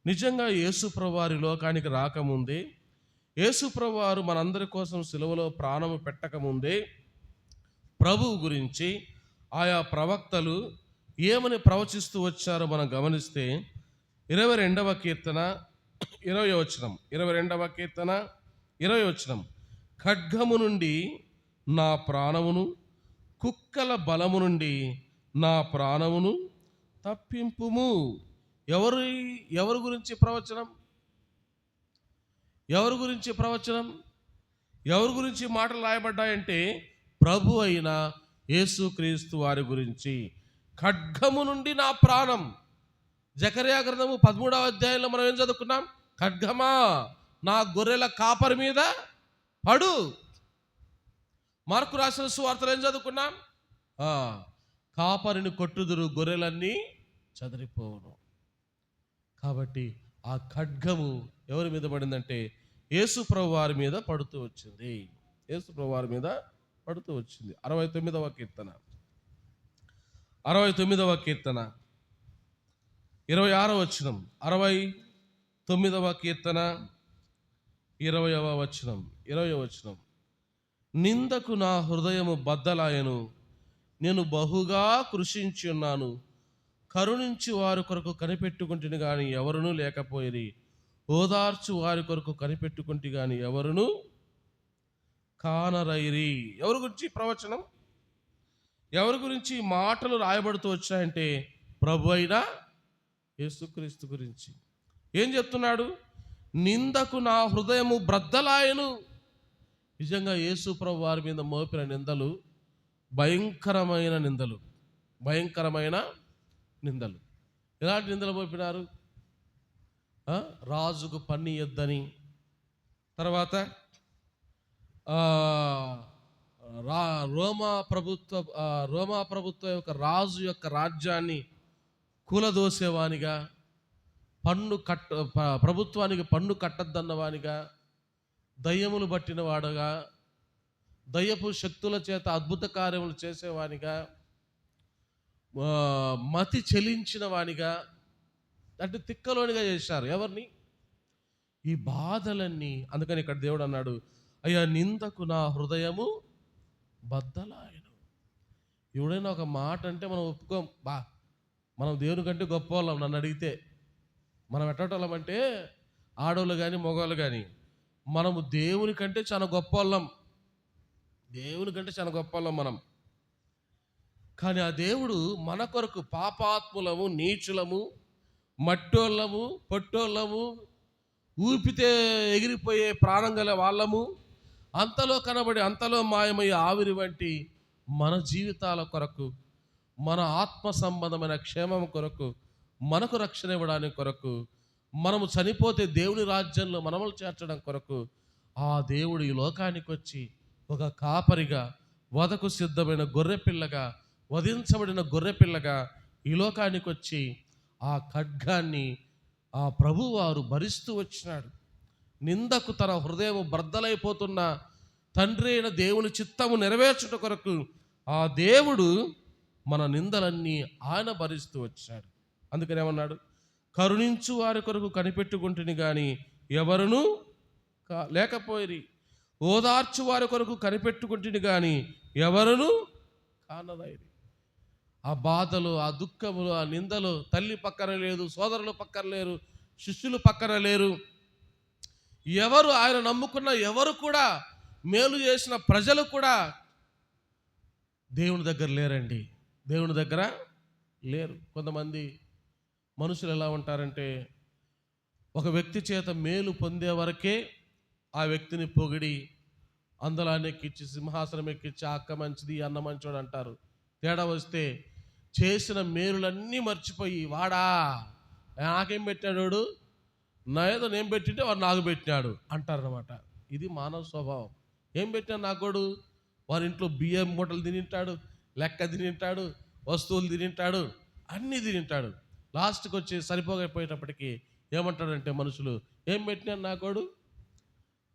నిజంగా యేసుప్రభు వారి లోకానికి రాకముందే, యేసుప్రభు వారు మనందరి కోసం సిలువలో ప్రాణము పెట్టకముందే ప్రభువు గురించి ఆయా ప్రవక్తలు ఏమని ప్రవచిస్తూ వచ్చారో మనం గమనిస్తే 22వ కీర్తన 20వ వచనం, ఖడ్గము నుండి నా ప్రాణమును, కుక్కల బలము నుండి నా ప్రాణమును తప్పింపుము. ఎవరి గురించి ప్రవచనం? ఎవరి గురించి మాటలు రాయబడ్డాయంటే ప్రభు అయిన యేసుక్రీస్తు వారి గురించి. ఖడ్గము నుండి నా ప్రాణం. జకర్యా గ్రంథము 13వ అధ్యాయంలో మనం ఏం చదువుకున్నాం? ఖడ్గమా నా గొర్రెల కాపరి మీద పడు. మార్కు రాసిన సువార్తలు ఏం చదువుకున్నాం? కాపరిని కొట్టుదురు, గొర్రెలన్నీ చెదరిపోవును. కాబట్టి ఆ ఖడ్గము ఎవరి మీద పడిందంటే యేసుప్రభు వారి మీద పడుతూ వచ్చింది. 69వ కీర్తన 26వ వచనం, 69వ కీర్తన 20వ వచనం, నిందకు నా హృదయము బద్దలాయను, నేను బహుగా కృషించి ఉన్నాను. కరుణించి వారి కొరకు కనిపెట్టుకుంటుని కానీ ఎవరునూ లేకపోయిరి, ఓదార్చు వారి కొరకు కనిపెట్టుకుంటే కానీ ఎవరునూ కానరైరి. ఎవరి గురించి ప్రవచనం? ఎవరి గురించి మాటలు రాయబడుతూ వచ్చాయంటే ప్రభు అయిన యేసుక్రీస్తు గురించి. ఏం చెప్తున్నాడు? నిందకు నా హృదయము బ్రద్దలాయను. నిజంగా యేసు ప్రభు వారి మీద మోపిన నిందలు భయంకరమైన నిందలు. ఎలాంటి నిందలు మోపినారు? రాజుకు పన్నియొద్దని, తర్వాత రోమా ప్రభుత్వ యొక్క రాజు యొక్క రాజ్యాన్ని కూలదోసేవానిగా, ప్రభుత్వానికి పన్ను కట్టద్దన్నవానిగా, దయ్యములు పట్టిన వాడుగా, దయ్యపు శక్తుల చేత అద్భుత కార్యములు చేసేవానిగా, మతి చెలించిన వానిగా, అంటే తిక్కలోనిగా చేశారు. ఎవరిని? ఈ బాధలన్నీ. అందుకని ఇక్కడ దేవుడు అన్నాడు, అయ్యా నిందకు నా హృదయము బద్దలాయను. ఎవడైనా ఒక మాట అంటే మనం ఒప్పుకోం. మనం దేవుని కంటే గొప్ప వాళ్ళం. నన్ను అడిగితే మనం ఎట్టటోళ్ళం అంటే, ఆడవాళ్ళు కానీ మగవాళ్ళు కానీ మనము దేవుని కంటే చాలా గొప్ప వాళ్ళం. మనం. కానీ ఆ దేవుడు మన కొరకు పాపాత్ములము, నీచులము, మట్టోళ్ళము, పొట్టోళ్ళము, ఊపితే ఎగిరిపోయే ప్రాణం గల వాళ్ళము, అంతలో కనబడి అంతలో మాయమయ్యే ఆవిరి వంటి మన జీవితాల కొరకు, మన ఆత్మ సంబంధమైన క్షేమం కొరకు, మనకు రక్షణ ఇవ్వడానికి కొరకు, మనము చనిపోతే దేవుని రాజ్యంలో మనములు చేర్చడం కొరకు ఆ దేవుడు ఈ లోకానికి వచ్చి ఒక కాపరిగా, వధకు సిద్ధమైన గొర్రెపిల్లగా, వధించబడిన గొర్రెపిల్లగా ఈ లోకానికి వచ్చి ఆ ఖడ్గాన్ని ఆ ప్రభువారు భరిస్తూ వచ్చినాడు. నిందకు తన హృదయం బద్దలైపోతున్న తండ్రి అయిన దేవుని చిత్తము నెరవేర్చుట కొరకు ఆ దేవుడు మన నిందలన్నీ ఆయన భరిస్తూ వచ్చాడు. అందుకని ఏమన్నాడు? కరుణించు వారి కొరకు కనిపెట్టుకుంటుని కానీ ఎవరునూ లేకపోయిరి, ఓదార్చు వారి కొరకు కనిపెట్టుకుంటుని కానీ ఎవరునూ కానరైరి. ఆ బాధలు, ఆ దుఃఖములు, ఆ నిందలు, తల్లి పక్కన లేదు, సోదరులు పక్కన లేరు, శిష్యులు పక్కన లేరు, ఎవరు ఆయన నమ్ముకున్న ఎవరు కూడా, మేలు చేసిన ప్రజలు కూడా దేవుని దగ్గర లేరండి. దేవుని దగ్గర లేరు. కొంతమంది మనుషులు ఎలా ఉంటారంటే, ఒక వ్యక్తి చేత మేలు పొందే వరకే ఆ వ్యక్తిని పొగిడి అందలాన్ని ఎక్కించి, సింహాసనం ఎక్కించి, అక్క మంచిది, అన్న మంచోడు అంటారు. తేడా వస్తే చేసిన మేలులన్నీ మర్చిపోయి, వాడా నాకేం పెట్టాడు, నా ఏదో నేను పెట్టింటే వాడు నాకు పెట్టినాడు అంటారనమాట. ఇది మానవ స్వభావం. ఏం పెట్టాను నాకోడు? వారి ఇంట్లో బియ్యం మూటలు తినింటాడు, లెక్క తినింటాడు, వస్తువులు తినింటాడు, అన్నీ తినింటాడు. లాస్ట్కి వచ్చి సరిపోకపోయేటప్పటికి ఏమంటాడంటే మనుషులు, ఏం పెట్టినాను నాకోడు,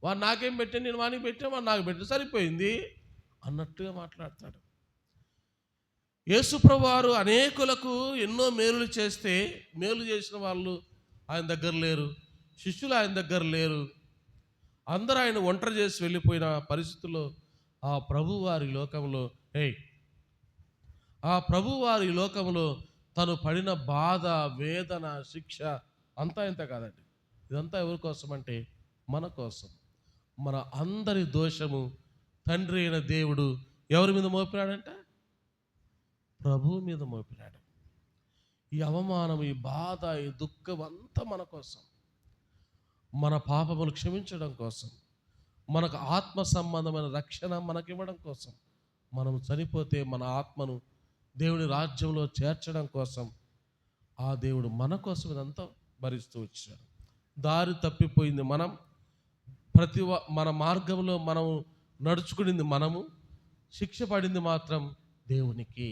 వాడు నాకేం పెట్టాను, నేను వానికి పెట్టాను, వాడు నాకు పెట్టాను, సరిపోయింది అన్నట్టుగా మాట్లాడతాడు. యేసుప్రభువు వారు అనేకులకు ఎన్నో మేలులు చేస్తే, మేలు చేసిన వాళ్ళు ఆయన దగ్గర లేరు, శిష్యులు ఆయన దగ్గర లేరు, అందరూ ఆయన ఒంటరి చేసి వెళ్ళిపోయిన పరిస్థితుల్లో ఆ ప్రభువారి లోకంలో ఆ ప్రభువారి లోకంలో తను పడిన బాధ, వేదన, శిక్ష అంతా ఇంత కాదండి. ఇదంతా ఎవరి కోసం అంటే మన కోసం. మన అందరి దోషము తండ్రి అయిన దేవుడు ఎవరి మీద మోపినాడంట? ప్రభువు మీద మోపినాడు. ఈ అవమానం, ఈ బాధ, ఈ దుఃఖం అంతా మన కోసం, మన పాపములు క్షమించడం కోసం, మనకు ఆత్మ సంబంధమైన రక్షణ మనకివ్వడం కోసం, మనం చనిపోతే మన ఆత్మను దేవుని రాజ్యంలో చేర్చడం కోసం ఆ దేవుడు మన కోసం ఇదంతా భరిస్తూ వచ్చాడు. దారి తప్పిపోయింది మనం, మన మార్గంలో మనం నడుచుకునింది మనము, శిక్ష పడింది మాత్రం దేవునికి.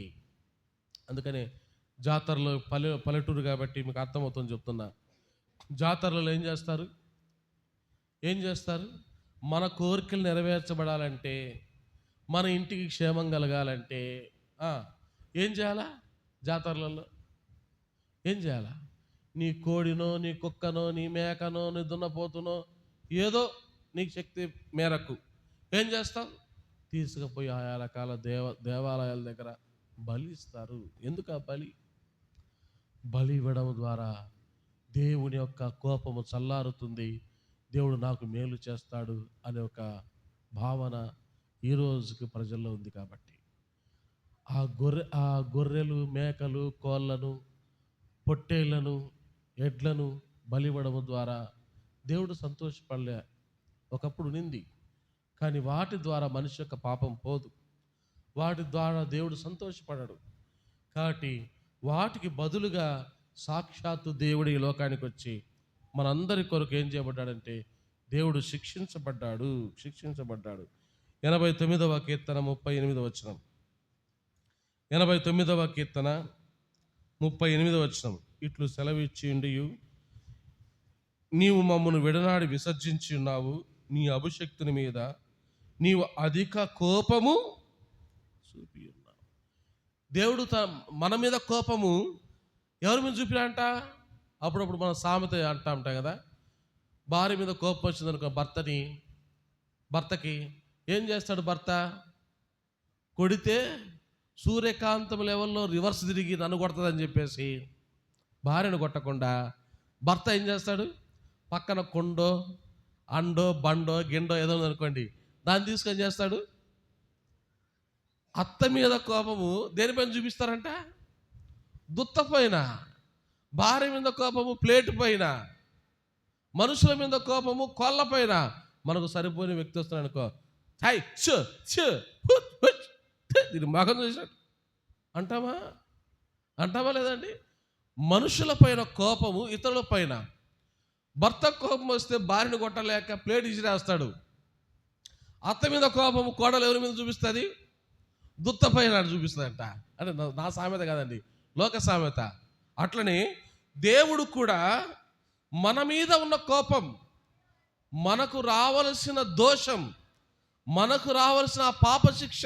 అందుకనే జాతరలో పల్లెటూరు కాబట్టి మీకు అర్థమవుతుంది చెప్తున్నా. జాతరలో ఏం చేస్తారు? మన కోరికలు నెరవేర్చబడాలంటే, మన ఇంటికి క్షేమం కలగాలంటే ఏం చేయాలా? జాతరలలో ఏం చేయాలా? నీ కోడినో, నీ కుక్కనో, నీ మేకనో, నీ దున్నపోతునో, ఏదో నీకు శక్తి మేరకు ఏం చేస్తావు? తీసుకుపోయి ఆయా రకాల దేవాలయాల దగ్గర బలి ఇస్తారు. ఎందుకు ఆ బలి ఇవ్వడం ద్వారా దేవుని యొక్క కోపము చల్లారుతుంది, దేవుడు నాకు మేలు చేస్తాడు అనే ఒక భావన ఈ రోజుకి ప్రజల్లో ఉంది. కాబట్టి ఆ గొర్రెలు, మేకలు, కోళ్ళను, పొట్టేళ్లను, ఎడ్లను బలివ్వడం ద్వారా దేవుడు సంతోషపడలే. ఒకప్పుడు నింది, కానీ వాటి ద్వారా మనిషి యొక్క పాపం పోదు, వాటి ద్వారా దేవుడు సంతోషపడడు. కాబట్టి వాటికి బదులుగా సాక్షాత్తు దేవుడు ఈ లోకానికి వచ్చి మనందరి కొరకు ఏం చేయబడ్డాడంటే దేవుడు శిక్షించబడ్డాడు. 89వ కీర్తన 38వ వచనం. 89వ కీర్తన 38వ వచనం. ఇట్లు సెలవిచ్చిండియు, నీవు మమ్మను విడనాడి విసర్జించి ఉన్నావు, నీ అభిషక్తుని మీద నీవు అధిక కోపము చూపి ఉన్నావు. దేవుడు మన మీద కోపము ఎవరి మీద చూపినంట? అప్పుడప్పుడు మన సామెత అంటా ఉంటాం కదా, భార్య మీద కోపం వచ్చిందనుకో భర్తకి ఏం చేస్తాడు? భర్త కొడితే సూర్యకాంతం లెవెల్లో రివర్స్ తిరిగి నన్ను కొడుతుందని చెప్పేసి భార్యను కొట్టకుండా భర్త ఏం చేస్తాడు? పక్కన కొండో, అండో, బండో, గిండో ఏదో అనుకోండి, దాన్ని తీసుకొని చేస్తాడు. అత్త మీద కోపము దేనిపైన చూపిస్తారంట? దుత్త పైన. భార్య మీద కోపము ప్లేట్ పైన. మనుషుల మీద కోపము కోళ్ళ పైన. మనకు సరిపోయిన వ్యక్తి వస్తున్నాడు అనుకో, దీని మగం చూసాడు అంటామా లేదండి? మనుషుల పైన కోపము, ఇతరుల పైన. భర్త కోపం వస్తే భార్యను కొట్టలేక ప్లేట్ ఇసిరేస్తాడు. అత్త మీద కోపము కోడలు ఎవరి మీద చూపిస్తుంది? దుత్త పైన చూపిస్తుందంట. అంటే నా సామెత కాదండి, లోక సామెత. అట్లనే దేవుడు కూడా మన మీద ఉన్న కోపం, మనకు రావలసిన దోషం, మనకు రావాల్సిన పాప శిక్ష,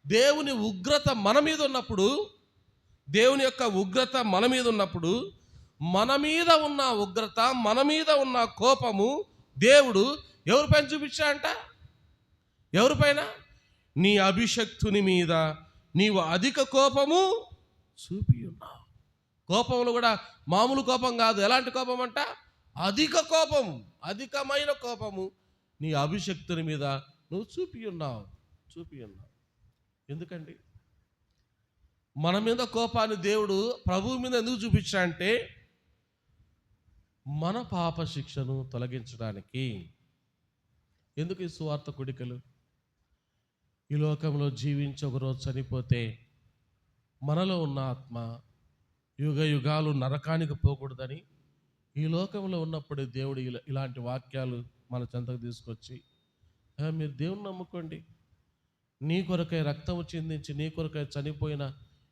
దేవుని ఉగ్రత మన మీద ఉన్నప్పుడు, దేవుని యొక్క ఉగ్రత మన మీద ఉన్నప్పుడు, మన మీద ఉన్న ఉగ్రత, మన మీద ఉన్న కోపము దేవుడు ఎవరిపైన చూపించాడంట? ఎవరిపైన? నీ అభిషక్తుని మీద నీవు అధిక కోపము చూపి ఉన్నావు. కోపంలో కూడా మామూలు కోపం కాదు. ఎలాంటి కోపం అంట? అధిక కోపము, అధికమైన కోపము నీ అభిషక్తుని మీద నువ్వు చూపి ఉన్నావు. ఎందుకండి మన మీద కోపాన్ని దేవుడు ప్రభువు మీద ఎందుకు చూపించాడంటే, మన పాప శిక్షను తొలగించడానికి. ఎందుకు ఈ సువార్త కొడికలు? ఈ లోకంలో జీవించి ఒకరోజు చనిపోతే మనలో ఉన్న ఆత్మ యుగ యుగాలు నరకానికి పోకూడదని ఈ లోకంలో ఉన్నప్పుడు దేవుడు ఇలాంటి వాక్యాలు మన చెంతకు తీసుకొచ్చి, మీరు దేవుని నమ్ముకోండి, నీ కొరకై రక్తము చిందించి నీ కొరకై చనిపోయిన,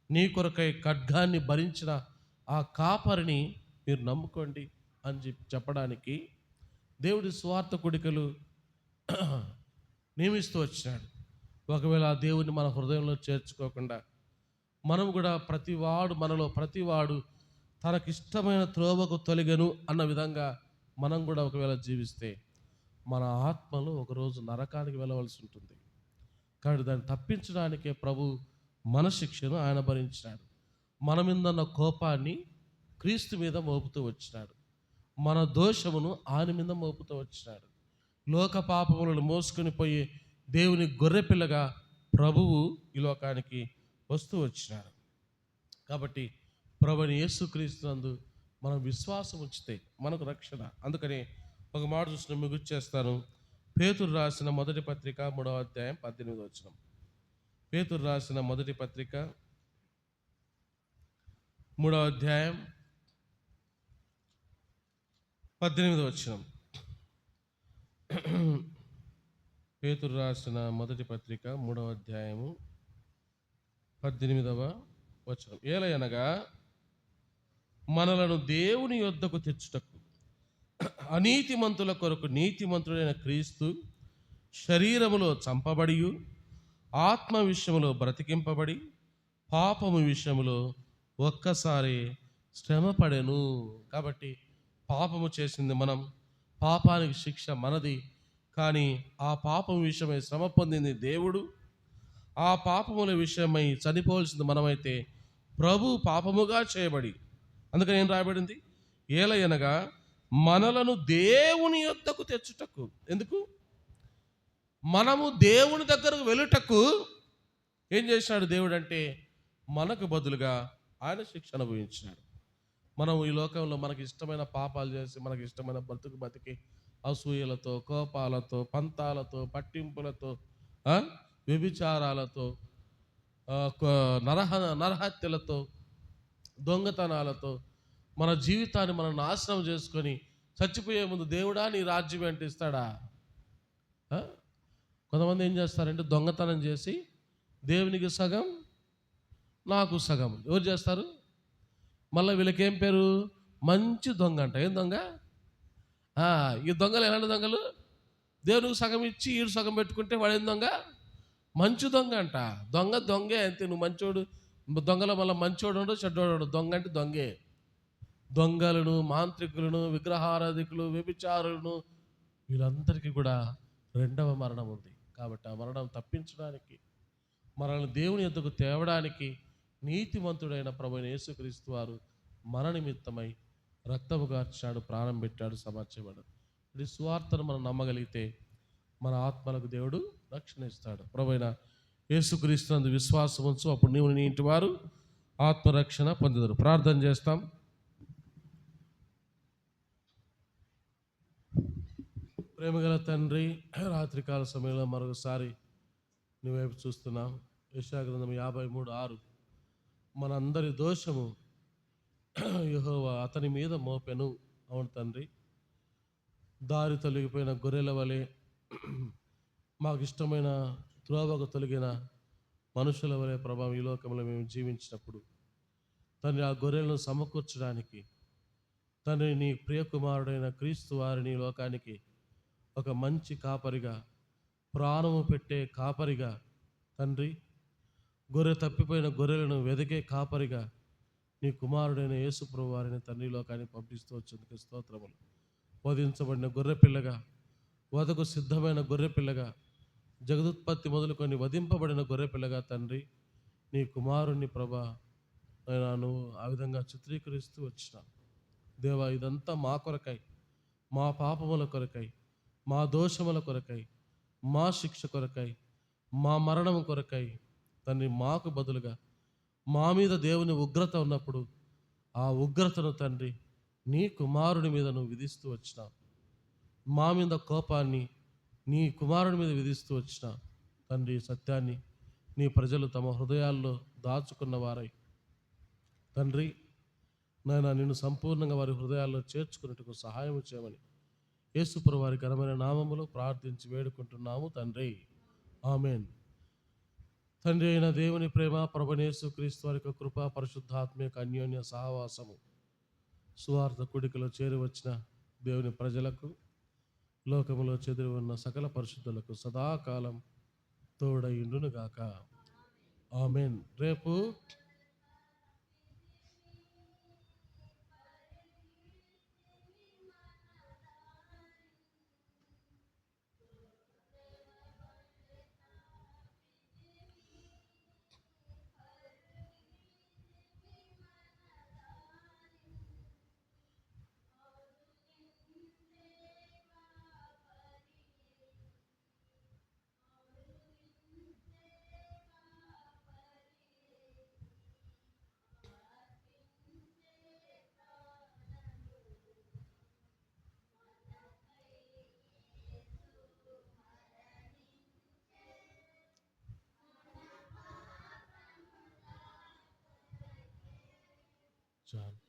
నీ కొరకై ఖడ్గాన్ని భరించిన ఆ కాపరిని మీరు నమ్ముకోండి అని చెప్పడానికి దేవుడి స్వార్థ కొడికలు నియమిస్తూ వచ్చినాడు. ఒకవేళ ఆ దేవుని మన హృదయంలో చేర్చుకోకుండా మనం కూడా మనలో ప్రతివాడు తనకిష్టమైన త్రోవకు తొలగను అన్న విధంగా మనం కూడా ఒకవేళ జీవిస్తే మన ఆత్మలో ఒకరోజు నరకానికి వెళ్ళవలసి ఉంటుంది. కాబట్టి దాన్ని తప్పించడానికే ప్రభు మన శిక్షను ఆయన భరించినాడు. మన మీద ఉన్న కోపాన్ని క్రీస్తు మీద మోపుతూ వచ్చినాడు. మన దోషమును ఆయన మీద మోపుతూ వచ్చినాడు. లోక పాపములను మోసుకొని పోయి దేవుని గొర్రెపిల్లగా ప్రభువు ఈ లోకానికి వస్తూ వచ్చినాడు. కాబట్టి ప్రభుని యేసుక్రీస్తునందు మనం విశ్వాసం ఉంచితే మనకు రక్షణ. అందుకని ఒక మాట చూసిన ముగిచ్చేస్తాను. పేతురు రాసిన మొదటి పత్రిక 3వ అధ్యాయం 18వ వచనం. పేతురు రాసిన మొదటి పత్రిక 3వ అధ్యాయం 18వ వచనం. పేతురు రాసిన మొదటి పత్రిక 3వ అధ్యాయము 18వ వచనం. ఏలయనగా మనలను దేవుని యొద్దకు తెచ్చుటకు అనీతిమంతుల కొరకు నీతిమంతుడైన క్రీస్తు శరీరములో చంపబడి ఆత్మ విషయములో బ్రతికింపబడి పాపము విషయములో ఒక్కసారి శ్రమపడెను. కాబట్టి పాపము చేసింది మనం, పాపానికి శిక్ష మనది. కానీ ఆ పాపం విషయమై శ్రమ పొందింది దేవుడు. ఆ పాపముల విషయమై చనిపోవలసింది మనమైతే ప్రభు పాపముగా చేయబడి, అందుకని ఏం రాయబడింది? ఏలయనగా మనలను దేవుని యొద్దకు తెచ్చుటకు. ఎందుకు? మనము దేవుని దగ్గరకు వెళ్ళుటకు ఏం చేసినాడు దేవుడు అంటే, మనకు బదులుగా ఆయన శిక్ష అనుభవించినాడు. మనం ఈ లోకంలో మనకి ఇష్టమైన పాపాలు చేసి మనకి ఇష్టమైన బతికి అసూయలతో, కోపాలతో, పంతాలతో, పట్టింపులతో, వ్యభిచారాలతో, నరహత్యలతో, దొంగతనాలతో మన జీవితాన్ని మనం నాశనం చేసుకొని చచ్చిపోయే ముందు దేవుడా నీ రాజ్యం ఏంటి ఇస్తాడా? కొంతమంది ఏం చేస్తారంటే దొంగతనం చేసి దేవునికి సగం నాకు సగం. ఎవరు చేస్తారు? మళ్ళీ వీళ్ళకేం పేరు? మంచి దొంగ అంట. ఏం దొంగ? ఈ దొంగలు ఎలాంటి దొంగలు? దేవునికి సగం ఇచ్చి ఈడు సగం పెట్టుకుంటే వాడు ఏం దొంగ? మంచి దొంగ అంట. దొంగే అంతే. నువ్వు మంచోడు, దొంగలో మళ్ళీ మంచోడు ఉండడు, చెడ్డోడు. దొంగ అంటే దొంగే. దొంగలను, మాంత్రికులను, విగ్రహారాధికులు, వ్యభిచారులను, వీళ్ళందరికీ కూడా రెండవ మరణం ఉంది. కాబట్టి ఆ మరణం తప్పించడానికి, మనల్ని దేవుని యొద్దకు తేవడానికి నీతిమంతుడైన ప్రభువైన యేసుక్రీస్తు వారు మన నిమిత్తమై రక్తము కార్చాడు, ప్రాణం పెట్టాడు, సమాచారం. ఈ సువార్తను మనం నమ్మగలిగితే మన ఆత్మలకు దేవుడు రక్షణ ఇస్తాడు. ప్రభువైన యేసుక్రీస్తునందు విశ్వాసం ఉంచు, అప్పుడు నీవు నీ ఇంటి వారు ఆత్మరక్షణ పొందుతారు. ప్రార్థన చేస్తాం. ప్రేమగల తండ్రి, రాత్రికాల సమయంలో మరొకసారి నీ వైపు చూస్తున్నాం. యెషయా గ్రంథం 53:6 మనందరి దోషము యెహోవా అతని మీద మోపెను. అవును తండ్రి, దారి తొలగిపోయిన గొర్రెల వలె మాకు ఇష్టమైన త్రోవకు తొలగిన మనుషుల వలె ప్రభావం ఈ లోకంలో మేము జీవించినప్పుడు తండ్రి, ఆ గొర్రెలను సమకూర్చడానికి తండ్రి నీ ప్రియకుమారుడైన క్రీస్తు వారిని లోకానికి ఒక మంచి కాపరిగా ప్రాణము పెట్టే కాపరిగా తండ్రి, గొర్రె తప్పిపోయిన గొర్రెలను వెదికే కాపరిగా నీ కుమారుడైన యేసుప్రభు వారిని తండ్రి లోకాన్ని పంపిస్తూ వచ్చేందుకు స్తోత్రములు. వధించబడిన గొర్రె పిల్లగా, వదకు సిద్ధమైన గొర్రె పిల్లగా, జగదుత్పత్తి మొదలుకొని వధింపబడిన గొర్రె పిల్లగా తండ్రి నీ కుమారుణ్ణి ప్రభా నువ్వు ఆ విధంగా చిత్రీకరిస్తూ వచ్చిన దేవా, ఇదంతా మా కొరకై, మా పాపముల కొరకై, మా దోషముల కొరకై, మా శిక్ష కొరకై, మా మరణం కొరకై తండ్రి, మాకు బదులుగా మా మీద దేవుని ఉగ్రత ఉన్నప్పుడు ఆ ఉగ్రతను తండ్రి నీ కుమారుని మీద నువ్వు విధిస్తూ వచ్చినావు. మా మీద కోపాన్ని నీ కుమారుని మీద విధిస్తూ వచ్చిన తండ్రి, సత్యాన్ని నీ ప్రజలు తమ హృదయాల్లో దాచుకున్న వారై తండ్రి నాయన నిన్ను సంపూర్ణంగా వారి హృదయాల్లో చేర్చుకున్నట్టుకు సహాయం చేయమని యేసుప్రభు వారి ఘనమైన నామములో ప్రార్థించి వేడుకుంటున్నాము తండ్రి, ఆమేన్. తండ్రి అయిన దేవుని ప్రేమ, ప్రభువైన యేసుక్రీస్తు వారి యొక్క కృప, పరిశుద్ధాత్మక అన్యోన్య సహవాసము సువార్త కూడికలో చేరి వచ్చిన దేవుని ప్రజలకు, లోకములో చెదిరి ఉన్న సకల పరిశుద్ధులకు సదాకాలం తోడయుండును గాక. ఆమేన్. రేపు చాలు.